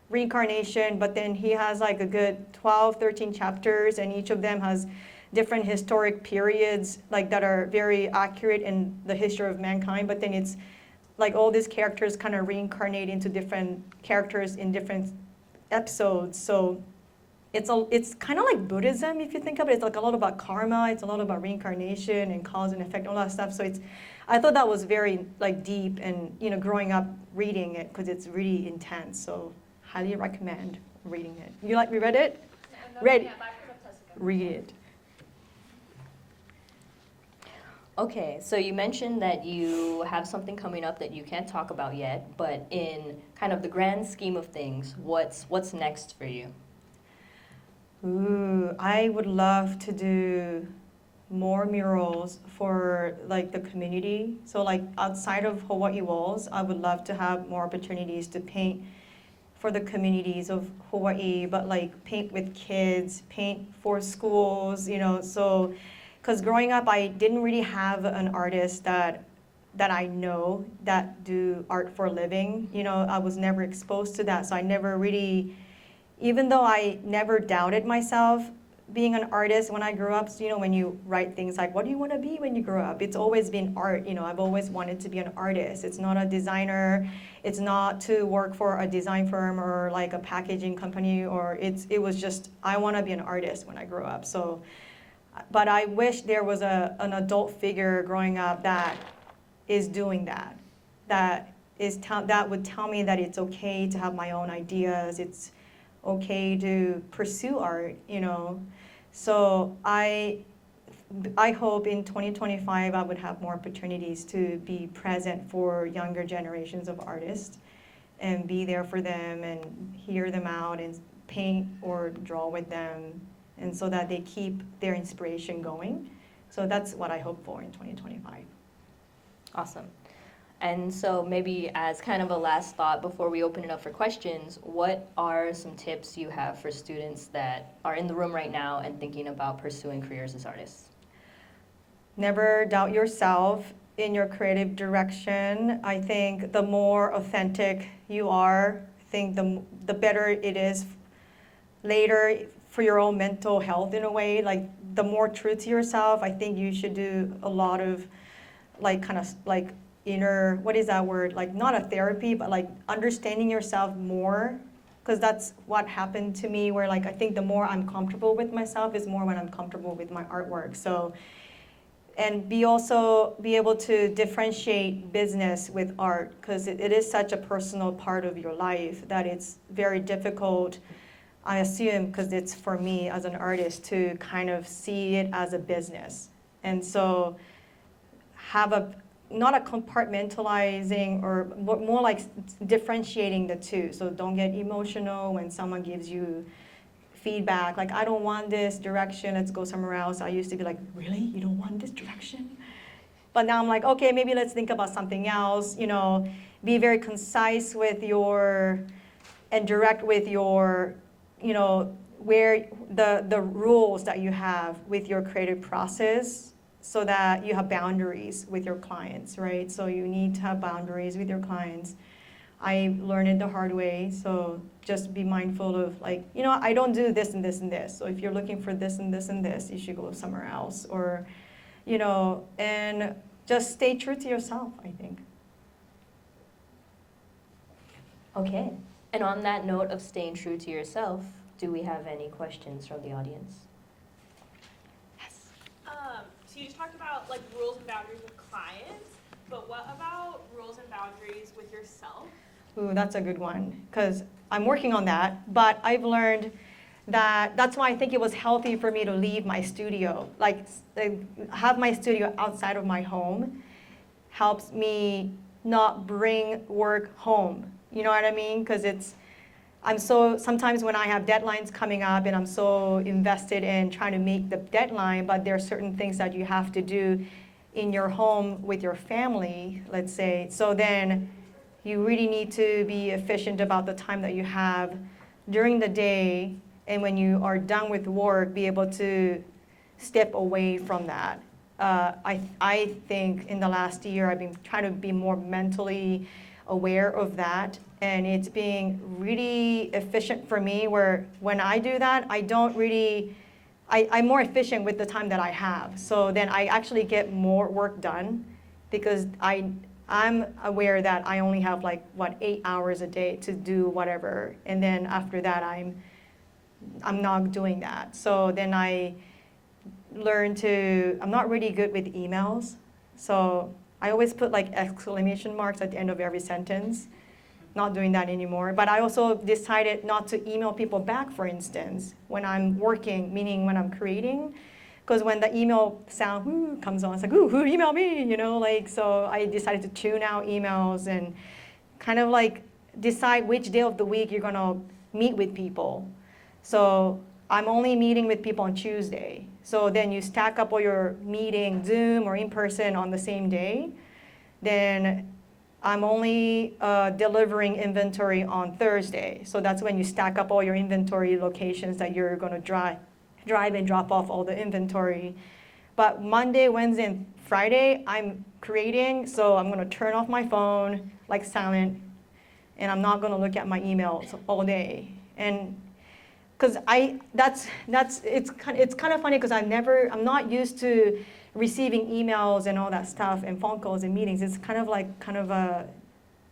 reincarnation, but then he has like a good 12, 13 chapters, and each of them has different historic periods like that are very accurate in the history of mankind, but then it's like all these characters kind of reincarnate into different characters in different episodes. So it's kind of like Buddhism if you think of it. It's like a lot about karma. It's a lot about reincarnation and cause and effect, all that stuff. So I thought that was very like deep, and growing up reading it because it's really intense. So highly recommend reading it. You read it? Read it. Okay, so you mentioned that you have something coming up that you can't talk about yet, but in kind of the grand scheme of things, what's next for you? Ooh, I would love to do more murals for like the community. So like outside of Hawaii walls, I would love to have more opportunities to paint for the communities of Hawaii, but like paint with kids, paint for schools, so because growing up I didn't really have an artist that I know that do art for a living. I was never exposed to that, so I never really, even though I never doubted myself being an artist when I grew up, when you write things like, what do you want to be when you grow up? It's always been art. I've always wanted to be an artist. It's not a designer. It's not to work for a design firm or like a packaging company, or it was just, I want to be an artist when I grow up. So, but I wish there was an adult figure growing up that is doing that. That would tell me that it's okay to have my own ideas. It's okay to pursue art, So I hope in 2025 I would have more opportunities to be present for younger generations of artists and be there for them and hear them out and paint or draw with them, and so that they keep their inspiration going. So that's what I hope for in 2025. Awesome. And so maybe as kind of a last thought before we open it up for questions, what are some tips you have for students that are in the room right now and thinking about pursuing careers as artists? Never doubt yourself in your creative direction. I think the more authentic you are, I think the better it is later for your own mental health in a way. Like the more true to yourself, I think you should do a lot of like kind of like inner, what is that word? Like not a therapy, but like understanding yourself more. Because that's what happened to me, where like I think the more I'm comfortable with myself is more when I'm comfortable with my artwork. So, and be able to differentiate business with art, because it is such a personal part of your life that it's very difficult, I assume, because it's for me as an artist to kind of see it as a business. And so have not a compartmentalizing, or more like differentiating the two. So don't get emotional when someone gives you feedback, like, I don't want this direction, let's go somewhere else. I used to be like, really? You don't want this direction? But now I'm like, okay, maybe let's think about something else. Be very concise with and direct with your, where the rules that you have with your creative process, so that you have boundaries with your clients, right? So you need to have boundaries with your clients. I learned it the hard way, so just be mindful of like, I don't do this and this and this. So if you're looking for this and this and this, you should go somewhere else. Or, and just stay true to yourself, I think. Okay. And on that note of staying true to yourself, do we have any questions from the audience? So you just talked about like rules and boundaries with clients, but what about rules and boundaries with yourself? Ooh, that's a good one, because I'm working on that, but I've learned that's why I think it was healthy for me to leave my studio. Like have my studio outside of my home helps me not bring work home. You know what I mean? Because sometimes when I have deadlines coming up and I'm so invested in trying to meet the deadline, but there are certain things that you have to do in your home with your family, let's say. So then you really need to be efficient about the time that you have during the day, and when you are done with work, be able to step away from that. I think in the last year, I've been trying to be more mentally aware of that, and it's being really efficient for me, where when I do that, I'm more efficient with the time that I have. So then I actually get more work done, because I'm aware that I only have 8 hours a day to do whatever, and then after that I'm not doing that. So then I learned I'm not really good with emails, so I always put exclamation marks at the end of every sentence. Not doing that anymore. But I also decided not to email people back, for instance, when I'm working, meaning when I'm creating. Because when the email sound comes on, it's like, ooh, who emailed me? So I decided to tune out emails and kind of decide which day of the week you're gonna meet with people. So I'm only meeting with people on Tuesday. So then you stack up all your meeting, Zoom or in person on the same day. Then I'm only delivering inventory on Thursday. So that's when you stack up all your inventory locations that you're gonna drive and drop off all the inventory. But Monday, Wednesday, and Friday, I'm creating, so I'm gonna turn off my phone, silent, and I'm not gonna look at my emails all day. And because it's kind of funny, because I'm not used to receiving emails and all that stuff and phone calls and meetings. It's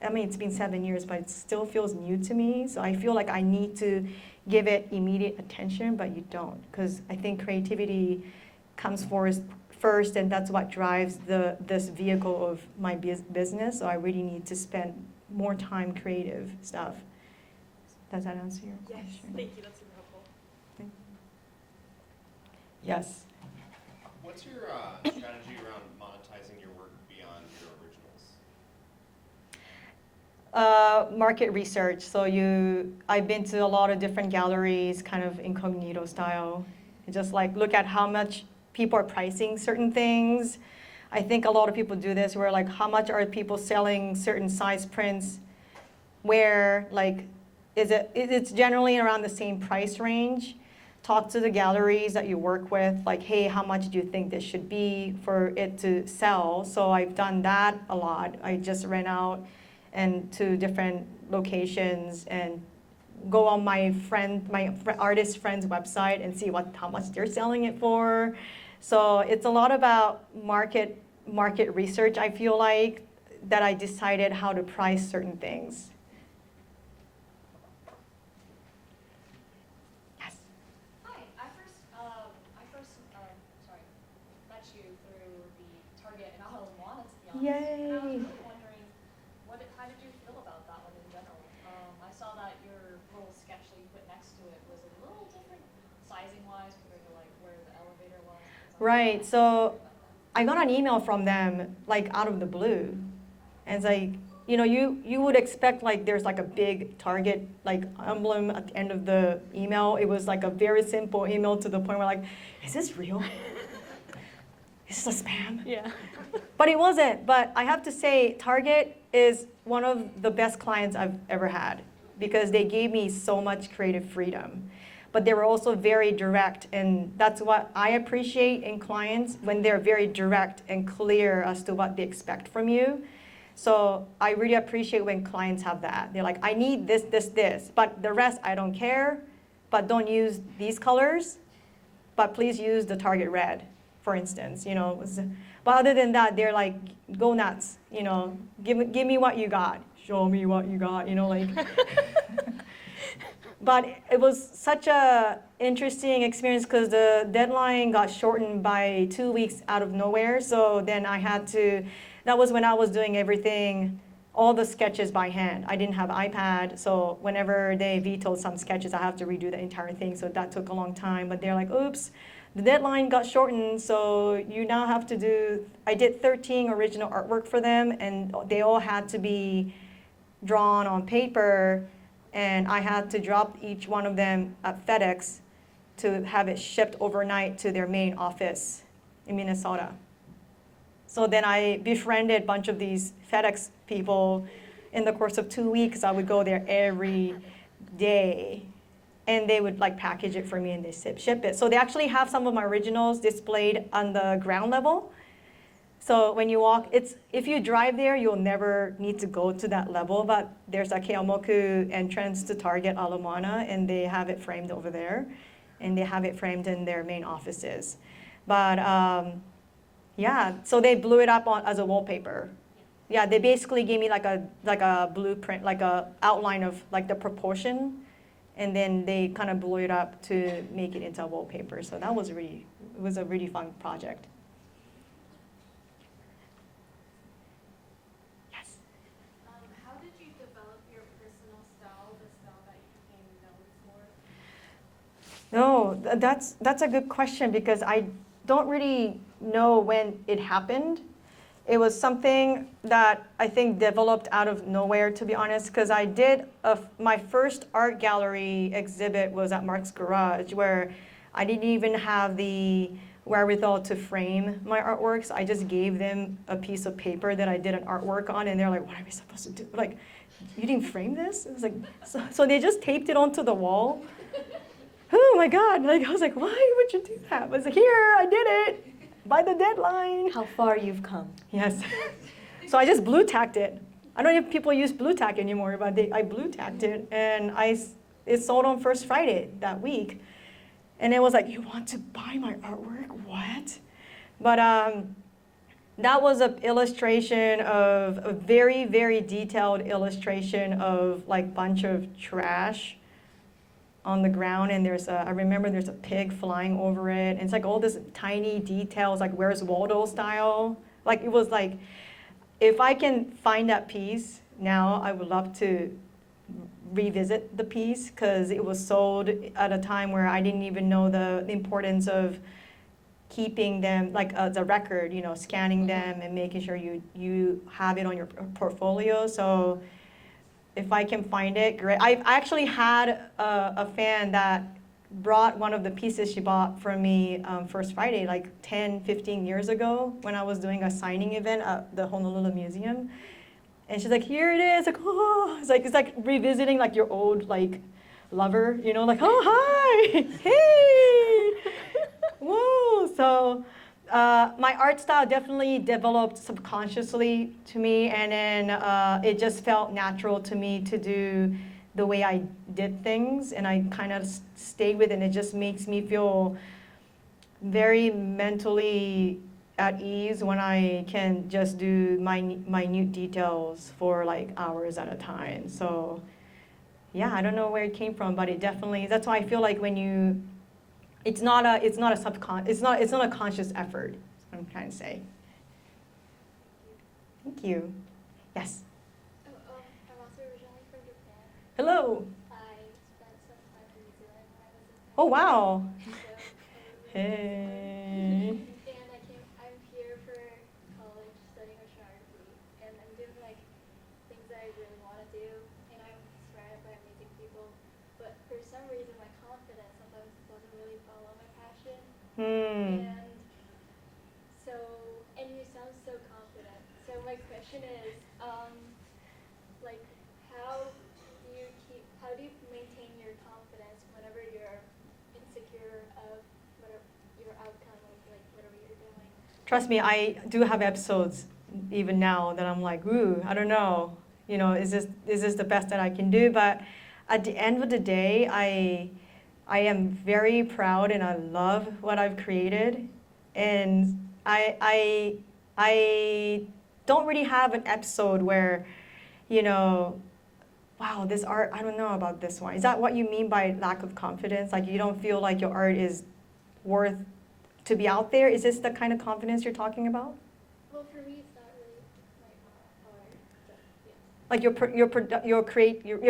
it's been 7 years, but it still feels new to me. So I feel like I need to give it immediate attention, but you don't, because I think creativity comes first, and that's what drives this vehicle of my business. So I really need to spend more time creative stuff. Does that answer your question? Yes, thank you. That's super helpful. Yes. What's your strategy around monetizing your work beyond your originals? Market research. So I've been to a lot of different galleries, kind of incognito style. Just look at how much people are pricing certain things. I think a lot of people do this, where how much are people selling certain size prints, where it's generally around the same price range. Talk to the galleries that you work with, hey, how much do you think this should be for it to sell? So I've done that a lot. I just ran out and to different locations and go on my artist friend's website and see how much they're selling it for. So it's a lot about market research, I feel like, that I decided how to price certain things. Yes. Hi, I first met you through the Target and Oʻahu Moana, to be honest. Yay. And I was really wondering, how did you feel about that one in general? I saw that your little sketch that you put next to it was a little different sizing-wise compared to where the elevator was. Right, so I got an email from them out of the blue, and it's you would expect there's a big Target emblem at the end of the email. It was a very simple email, to the point where is this real? Is this a spam? Yeah. But it wasn't. But I have to say, Target is one of the best clients I've ever had, because they gave me so much creative freedom. But they were also very direct, and that's what I appreciate in clients, when they're very direct and clear as to what they expect from you. So I really appreciate when clients have that. They're like, I need this, this, this, but the rest I don't care, but don't use these colors, but please use the Target red, for instance. But other than that, they're like, go nuts, give me what you got, show me what you got, But it was such a interesting experience, because the deadline got shortened by 2 weeks out of nowhere. So then that was when I was doing everything, all the sketches by hand. I didn't have iPad, so whenever they vetoed some sketches, I have to redo the entire thing. So that took a long time. But they're like, oops, the deadline got shortened, so you now have to do, I did 13 original artwork for them, and they all had to be drawn on paper. and I had to drop each one of them at FedEx to have it shipped overnight to their main office in Minnesota. So then I befriended a bunch of these FedEx people. In the course of 2 weeks, I would go there every day, and they would like package it for me and they ship it. So they actually have some of my originals displayed on the ground level. So when you walk, if you drive there, you'll never need to go to that level, but there's a Keamoku entrance to Target Ala Moana, and they have it framed over there, and they have it framed in their main offices. But yeah, so they blew it up as a wallpaper. Yeah, they basically gave me like a blueprint, like a outline of like the proportion, and then they kind of blew it up to make it into a wallpaper. So that was it was a really fun project. Yes. How did you develop your personal style, the style that you became known for? No, that's a good question because I don't really know when it happened. It was something that I think developed out of nowhere, to be honest, because I did my first art gallery exhibit was at Mark's Garage, where I didn't even have the wherewithal to frame my artworks. I just gave them a piece of paper that I did an artwork on, and they're like, "What are we supposed to do? Like, you didn't frame this?" It was like, so they just taped it onto the wall. Oh my God! Like I was like, "Why would you do that?" I was like, "Here, I did it by the deadline." How far you've come. Yes. So I just blue tacked it. I don't know if people use blue tack anymore, but I blue tacked it, and it sold on First Friday that week. And it was like, "You want to buy my artwork? What?" But that was an illustration of a very, very detailed illustration of like bunch of trash on the ground, and I remember there's a pig flying over it, and it's like all this tiny details, like Where's Waldo style. Like it was like, if I can find that piece now, I would love to revisit the piece because it was sold at a time where I didn't even know the importance of keeping them like as a record, scanning them and making sure you have it on your portfolio. So if I can find it, great. I actually had a fan that brought one of the pieces she bought from me First Friday, like 10, 15 years ago when I was doing a signing event at the Honolulu Museum. And she's like, "Here it is." Like, oh, it's like revisiting like your old like lover, like, "Oh, hi, hey, whoa." So my art style definitely developed subconsciously to me, and then it just felt natural to me to do the way I did things, and I kind of stayed with it, and it just makes me feel very mentally at ease when I can just do minute details for like hours at a time. So yeah, I don't know where it came from, but it definitely, that's why I feel like when it's not a conscious effort, that's what I'm trying to say. Thank you. Yes. I'm also originally from Japan. Hello. I spent some time in New Zealand when I was in Oh, wow. Hey. Hey. And I'm here for college studying oceanography, and I'm doing like things that I really want to do, and I'm surrounded by amazing people. But for some reason, my confidence sometimes doesn't really follow my passion. Hmm. And you sound so confident. So my question is, like, how do you maintain your confidence whenever you're insecure of your outcome of like whatever you're doing? Trust me, I do have episodes even now that I'm like, ooh, I don't know, is this the best that I can do? But at the end of the day, I am very proud and I love what I've created, and I don't really have an episode where, wow, this art, I don't know about this one. Is that what you mean by lack of confidence? Like you don't feel like your art is worth to be out there? Is this the kind of confidence you're talking about? Well, for me, it's not really my art, but yes. Like your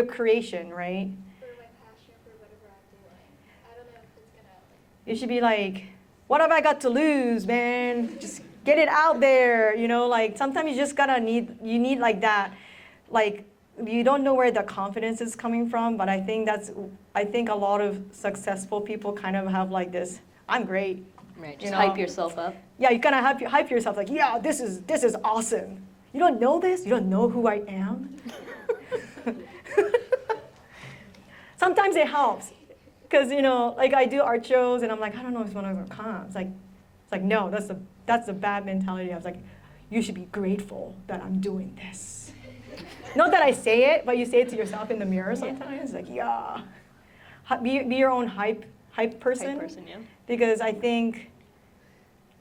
creation, right? For my passion for whatever I'm doing. I don't know if it's gonna like. You should be like, what have I got to lose, man? Just get it out there, like sometimes you just you need like that, like you don't know where the confidence is coming from, but I think a lot of successful people kind of have like this, I'm great. Right. You Just know? hype yourself up. Yeah, you kind of hype yourself like, yeah, this is awesome. You don't know this? You don't know who I am? Sometimes it helps. Because, like I do art shows and I'm like, I don't know if someone's going to come. It's like, no, that's a bad mentality. I was like, you should be grateful that I'm doing this. Not that I say it, but you say it to yourself in the mirror sometimes. Like, yeah. Be your own hype person. Hype person, yeah.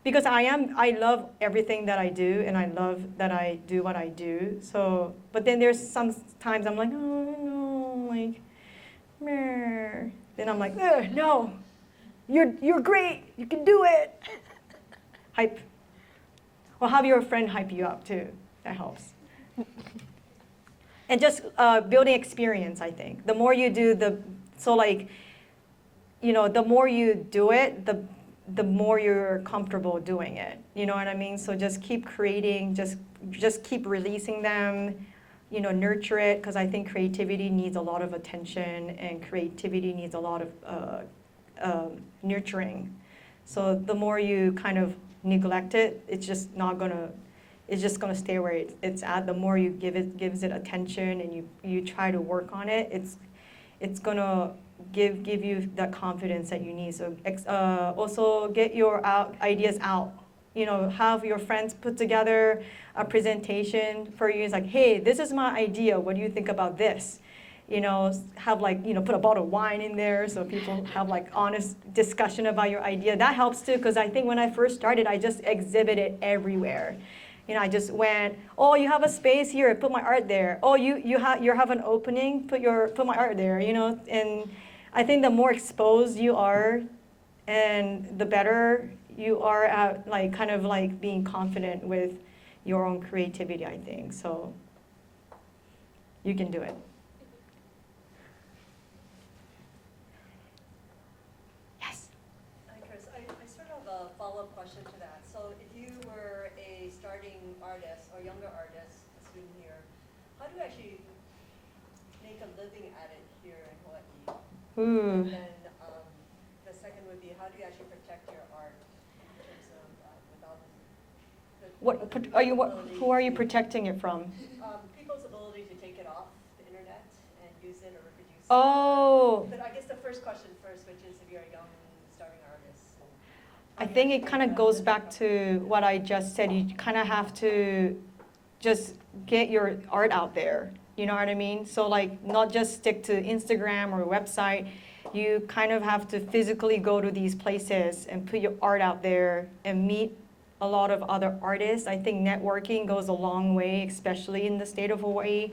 Because I love everything that I do, and I love that I do what I do. So, but then there's some times I'm like, oh no, like, meh. Then I'm like, no, you're great, you can do it. Hype. Or have your friend hype you up too. That helps. And just building experience, I think. The more you do the more you do it, the more you're comfortable doing it. You know what I mean? So just keep creating, just keep releasing them, nurture it, because I think creativity needs a lot of attention and creativity needs a lot of nurturing. So the more you kind of neglect it, it's just gonna stay where it's at. The more you gives it attention and you try to work on it, it's gonna give you that confidence that you need. So also get your ideas out. Have your friends put together a presentation for you. It's like, hey, this is my idea. What do you think about this? Have put a bottle of wine in there so people have honest discussion about your idea. That helps too, because I think when I first started, I just exhibited everywhere. I just went, oh, you have a space here, put my art there. Oh, you have an opening, put my art there. And I think the more exposed you are, and the better you are at being confident with your own creativity, I think. So you can do it. Yes. Hi, Kris. I sort of have a follow-up question to that. So if you were a starting artist or younger artist, a student here, how do you actually make a living at it here in Hawaiʻi? Ooh. And then the second would be, how do you actually protect your art in terms of Who are you protecting it from? people's ability to take it off the internet and use it or reproduce it? Oh. But I guess the first question first, which is if you're a young starting artist. I think it kind of goes back to what I just said. You kind of have to just get your art out there. You know what I mean? So not just stick to Instagram or website. You kind of have to physically go to these places and put your art out there and meet a lot of other artists. I think networking goes a long way, especially in the state of Hawaii.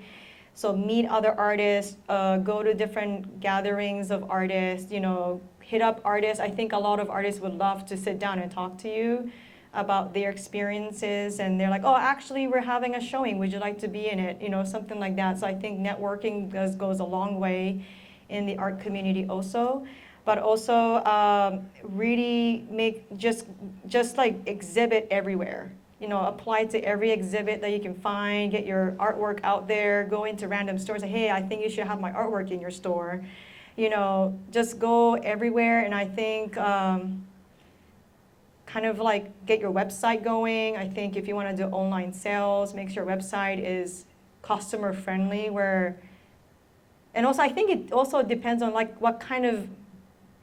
So meet other artists, go to different gatherings of artists, hit up artists. I think a lot of artists would love to sit down and talk to you about their experiences, and they're like, oh, actually, we're having a showing. Would you like to be in it? Something like that. So I think networking goes a long way in the art community also. But also really just exhibit everywhere. Apply to every exhibit that you can find, get your artwork out there, go into random stores, say, hey, I think you should have my artwork in your store. Just go everywhere, and I think get your website going. I think if you want to do online sales, make sure your website is customer friendly, and also I think it also depends on what kind of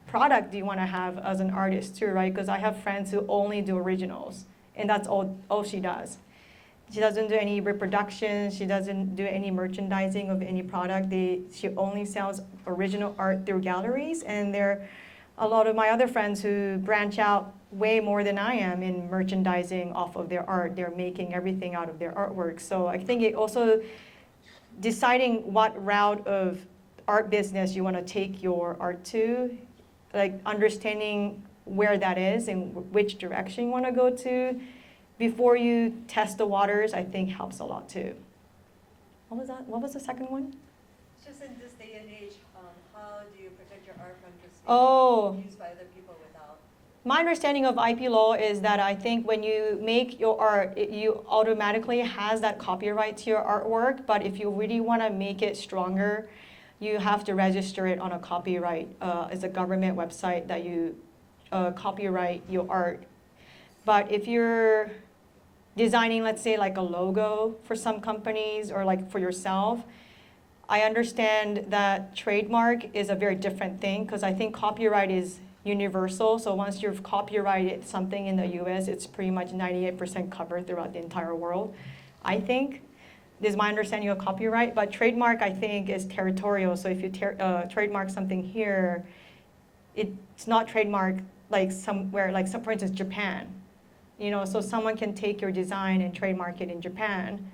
product do you want to have as an artist too, right? Because I have friends who only do originals, and that's all she does. She doesn't do any reproductions. She doesn't do any merchandising of any product. She only sells original art through galleries, and there are a lot of my other friends who branch out way more than I am in merchandising off of their art. They're making everything out of their artwork. So I think it also deciding what route of art business you want to take your art to, understanding where that is and which direction you want to go to before you test the waters, I think helps a lot too. What was that? What was the second one? Just in this day and age, how do you protect your art from just Oh. being used by other people without My understanding of IP law is that I think when you make your art, you automatically has that copyright to your artwork, but if you really want to make it stronger, you have to register it on a copyright, as a government website that you copyright your art. But if you're designing, let's say, like a logo for some companies or like for yourself, I understand that trademark is a very different thing because I think copyright is universal. So once you've copyrighted something in the US, it's pretty much 98% covered throughout the entire world, I think. This is my understanding of copyright. But trademark, I think, is territorial. So if you trademark something here, it's not trademark like somewhere, like for instance, Japan. You know, so someone can take your design and trademark it in Japan.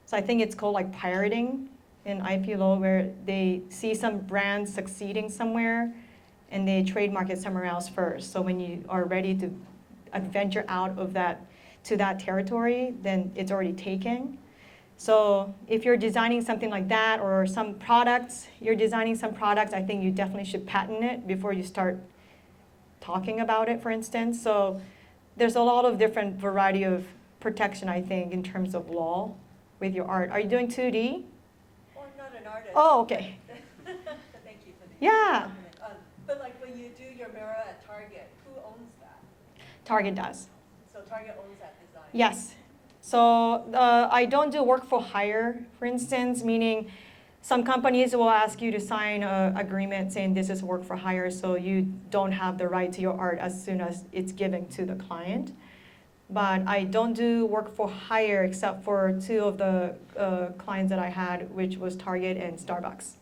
So I think it's called like pirating in IP law, where they see some brand succeeding somewhere and they trademark it somewhere else first. So when you are ready to venture out of that to that territory, then it's already taken. So if you're designing something like that, or some products, you're designing some products, I think you definitely should patent it before you start talking about it, for instance. So there's a lot of different variety of protection, I think, in terms of law with your art. Are you doing 2D? Well, I'm not an artist. Oh, okay. Thank you for the Yeah. compliment. But like when you do your mural at Target, who owns that? Target does. So Target owns that design? Yes. So I don't do work for hire, for instance, meaning some companies will ask you to sign an agreement saying this is work for hire, so you don't have the right to your art as soon as it's given to the client. But I don't do work for hire except for two of the clients that I had, which was Target and Starbucks.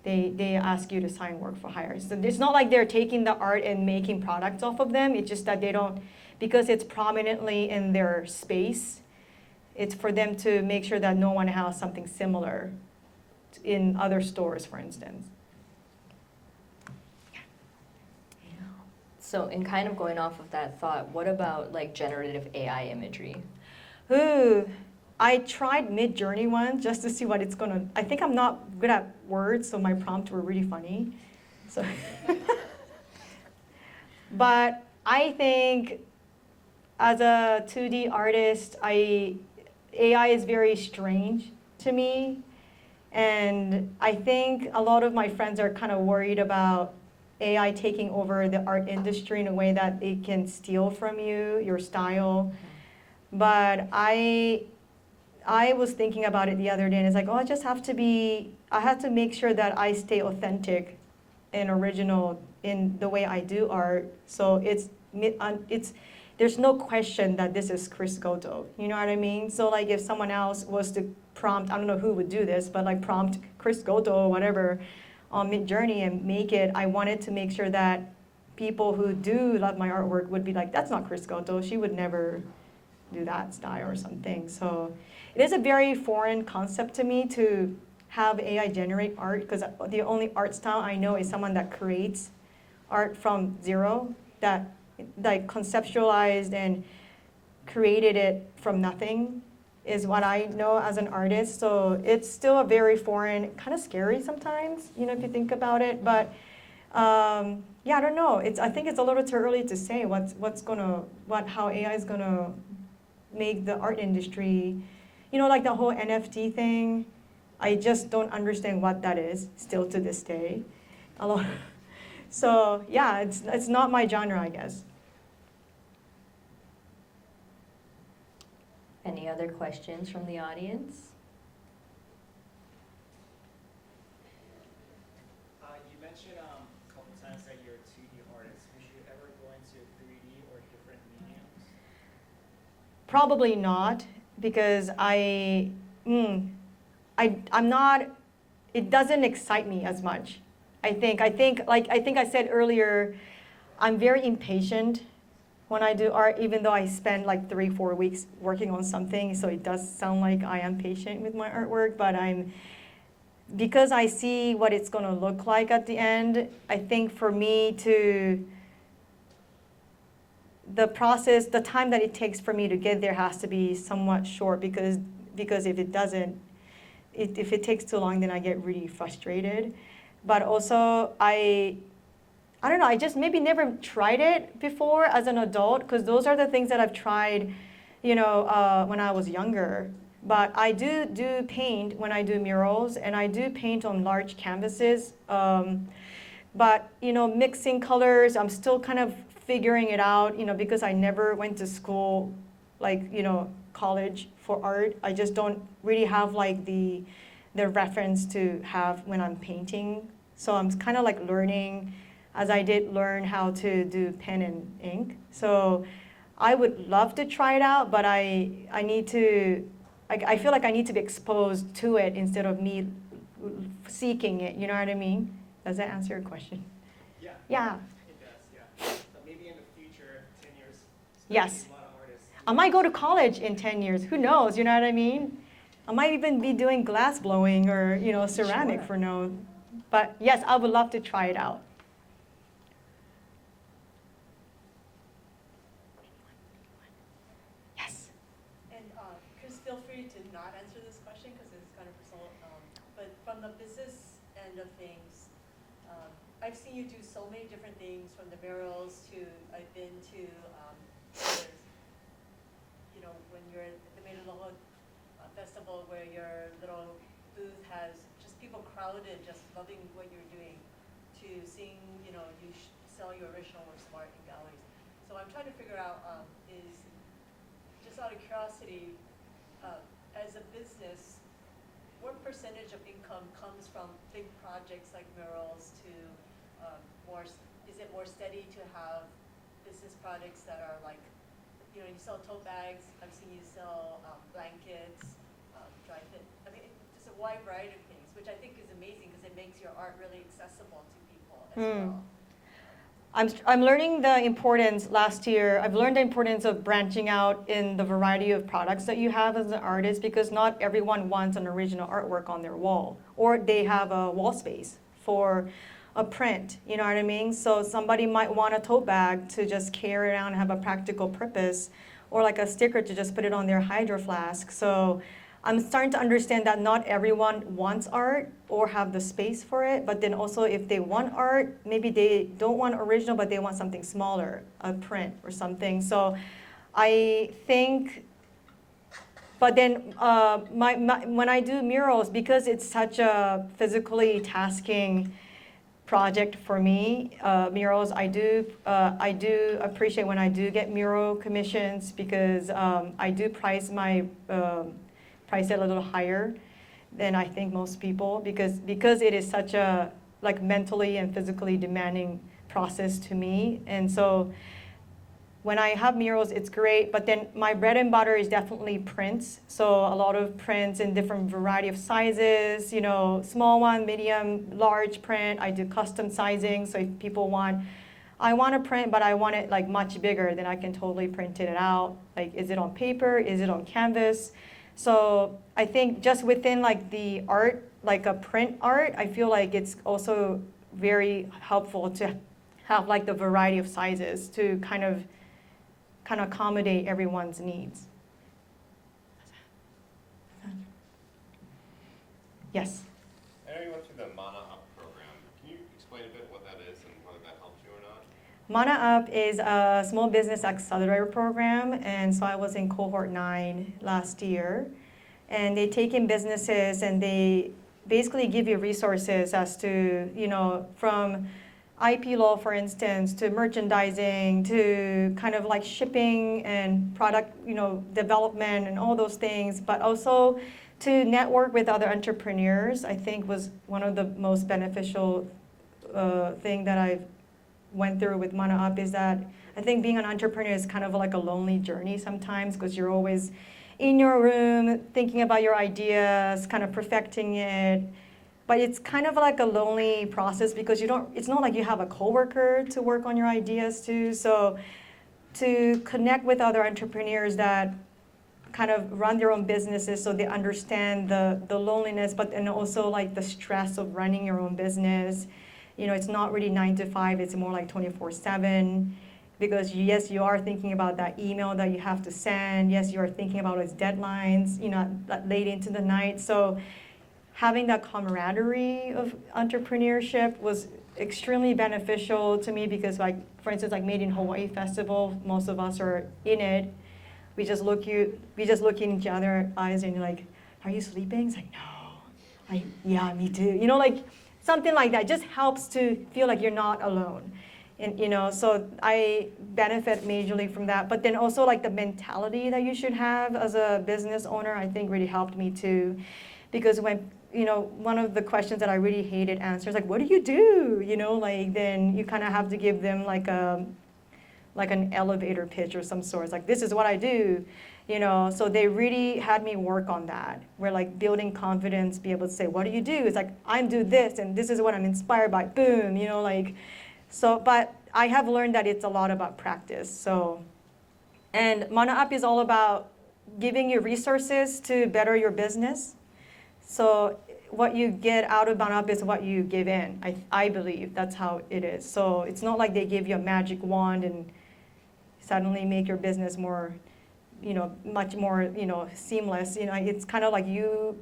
They ask you to sign work for hire. So it's not like they're taking the art and making products off of them. It's just that they don't, because it's prominently in their space, it's for them to make sure that no one has something similar in other stores, for instance. So in kind of going off of that thought, what about like generative AI imagery? Ooh, I tried Mid-Journey once just to see what it's gonna, I think I'm not good at words, so my prompts were really funny. So, but I think as a 2D artist, AI is very strange to me. And I think a lot of my friends are kind of worried about AI taking over the art industry in a way that it can steal from you, your style. But I was thinking about it the other day, and it's like, oh, I have to make sure that I stay authentic and original in the way I do art. So there's no question that this is Kris Goto. You know what I mean? So like if someone else was to prompt, I don't know who would do this, but like prompt Kris Goto or whatever on Mid-Journey and make it, I wanted to make sure that people who do love my artwork would be like, that's not Kris Goto. She would never do that style or something. So it is a very foreign concept to me to have AI generate art, because the only art style I know is someone that creates art from zero, that like conceptualized and created it from nothing is what I know as an artist. So it's still a very foreign, kind of scary sometimes, you know, if you think about it. But yeah, I don't know. I think it's a little too early to say how AI is gonna make the art industry, you know, like the whole NFT thing. I just don't understand what that is still to this day. So yeah, it's not my genre, I guess. Any other questions from the audience? You mentioned a couple times that you're a 2D artist. Would you ever go into 3D or different mediums? Probably not, because I'm not, it doesn't excite me as much. I think I said earlier, I'm very impatient when I do art, even though I spend like 3-4 weeks working on something, so it does sound like I am patient with my artwork, but because I see what it's gonna look like at the end, I think for me the process, the time that it takes for me to get there has to be somewhat short, because if it doesn't, if it takes too long, then I get really frustrated. But also, I I don't know, I just maybe never tried it before as an adult, because those are the things that I've tried, when I was younger. But I do paint when I do murals, and I do paint on large canvases. But, mixing colors, I'm still kind of figuring it out, because I never went to school, like, college for art. I just don't really have like the reference to have when I'm painting. So I'm kind of like learning, as I did learn how to do pen and ink. So I would love to try it out, but I need to, I feel like I need to be exposed to it instead of me seeking it, you know what I mean? Does that answer your question? Yeah. Yeah. It does, yeah. But maybe in the future, 10 years, Yes. studying a lot of artists. I might go to college in 10 years. Who knows? You know what I mean? I might even be doing glass blowing or, ceramic Sure. for no. But yes, I would love to try it out. Yes. And Kris, feel free to not answer this question because it's kind of personal. But from the business end of things, I've seen you do so many different things, from the murals to I've been to there's, when you're at the Meiloho festival where your little booth has just people crowded, just loving what you're doing, to seeing you sell your original works of art in galleries. So I'm trying to figure out is just out of curiosity, as a business, what percentage of income comes from big projects like murals to is it more steady to have business projects that are like, you sell tote bags, I've seen you sell blankets, dry fit, I mean, just a wide variety of things, which I think is amazing because it makes your art really accessible to people as well. I'm learning the importance last year. I've learned the importance of branching out in the variety of products that you have as an artist, because not everyone wants an original artwork on their wall, or they have a wall space for a print, you know what I mean? So somebody might want a tote bag to just carry around and have a practical purpose, or like a sticker to just put it on their hydro flask. So I'm starting to understand that not everyone wants art or have the space for it, but then also if they want art, maybe they don't want original, but they want something smaller, a print or something. So I think, but then when I do murals, because it's such a physically tasking project for me, murals, I do appreciate when I do get mural commissions, because I do price it a little higher than I think most people, because it is such a like mentally and physically demanding process to me. And so when I have murals, it's great, but then my bread and butter is definitely prints. So a lot of prints in different variety of sizes, small one, medium, large print. I do custom sizing, so if people I want a print, but I want it like much bigger, then I can totally print it out. Like, is it on paper? Is it on canvas? So I think just within like the art, like a print art, I feel like it's also very helpful to have like the variety of sizes to kind of accommodate everyone's needs. Yes? I know you went through the Mana Up program. Can you explain a bit what that is and whether that helps you or not? Mana Up is a small business accelerator program, and so I was in cohort 9 last year. And they take in businesses and they basically give you resources as to, from IP law, for instance, to merchandising, to kind of like shipping and product, development and all those things, but also to network with other entrepreneurs. I think was one of the most beneficial thing that I've went through with Mana Up, is that I think being an entrepreneur is kind of like a lonely journey sometimes, because you're always in your room thinking about your ideas, kind of perfecting it. But it's kind of like a lonely process, because it's not like you have a coworker to work on your ideas to. So to connect with other entrepreneurs that kind of run their own businesses, so they understand the loneliness, but then also like the stress of running your own business. It's not really 9 to 5, it's more like 24/7. Because yes, you are thinking about that email that you have to send. Yes, you are thinking about its deadlines, late into the night. So having that camaraderie of entrepreneurship was extremely beneficial to me because, like, for instance, like Made in Hawaii Festival, most of us are in it. We just look in each other's eyes and you're like, are you sleeping? It's like, no. Like, yeah, me too. You know, like something like that just helps to feel like you're not alone. And, you know, so I benefit majorly from that. But then also like the mentality that you should have as a business owner, I think really helped me too. Because when, you know, one of the questions that I really hated answers, like, what do you do? You know, like then you kind of have to give them like an elevator pitch or some sort. It's like, this is what I do, you know. So they really had me work on that. We're like building confidence, be able to say, what do you do? It's like, I do this and this is what I'm inspired by, boom, you know, like. So, but I have learned that it's a lot about practice. So, and Mana Up is all about giving you resources to better your business. So what you get out of Mana Up is what you give in. I believe that's how it is. So it's not like they give you a magic wand and suddenly make your business more, you know, much more, you know, seamless. You know, it's kind of like you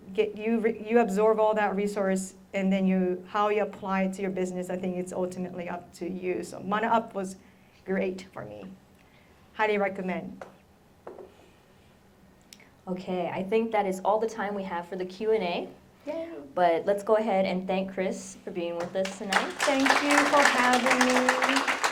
absorb all that resource, and then how you apply it to your business, I think it's ultimately up to you. So Mana Up was great for me. Highly recommend. Okay, I think that is all the time we have for the Q&A. Yay. But let's go ahead and thank Kris for being with us tonight. Thank you for having me.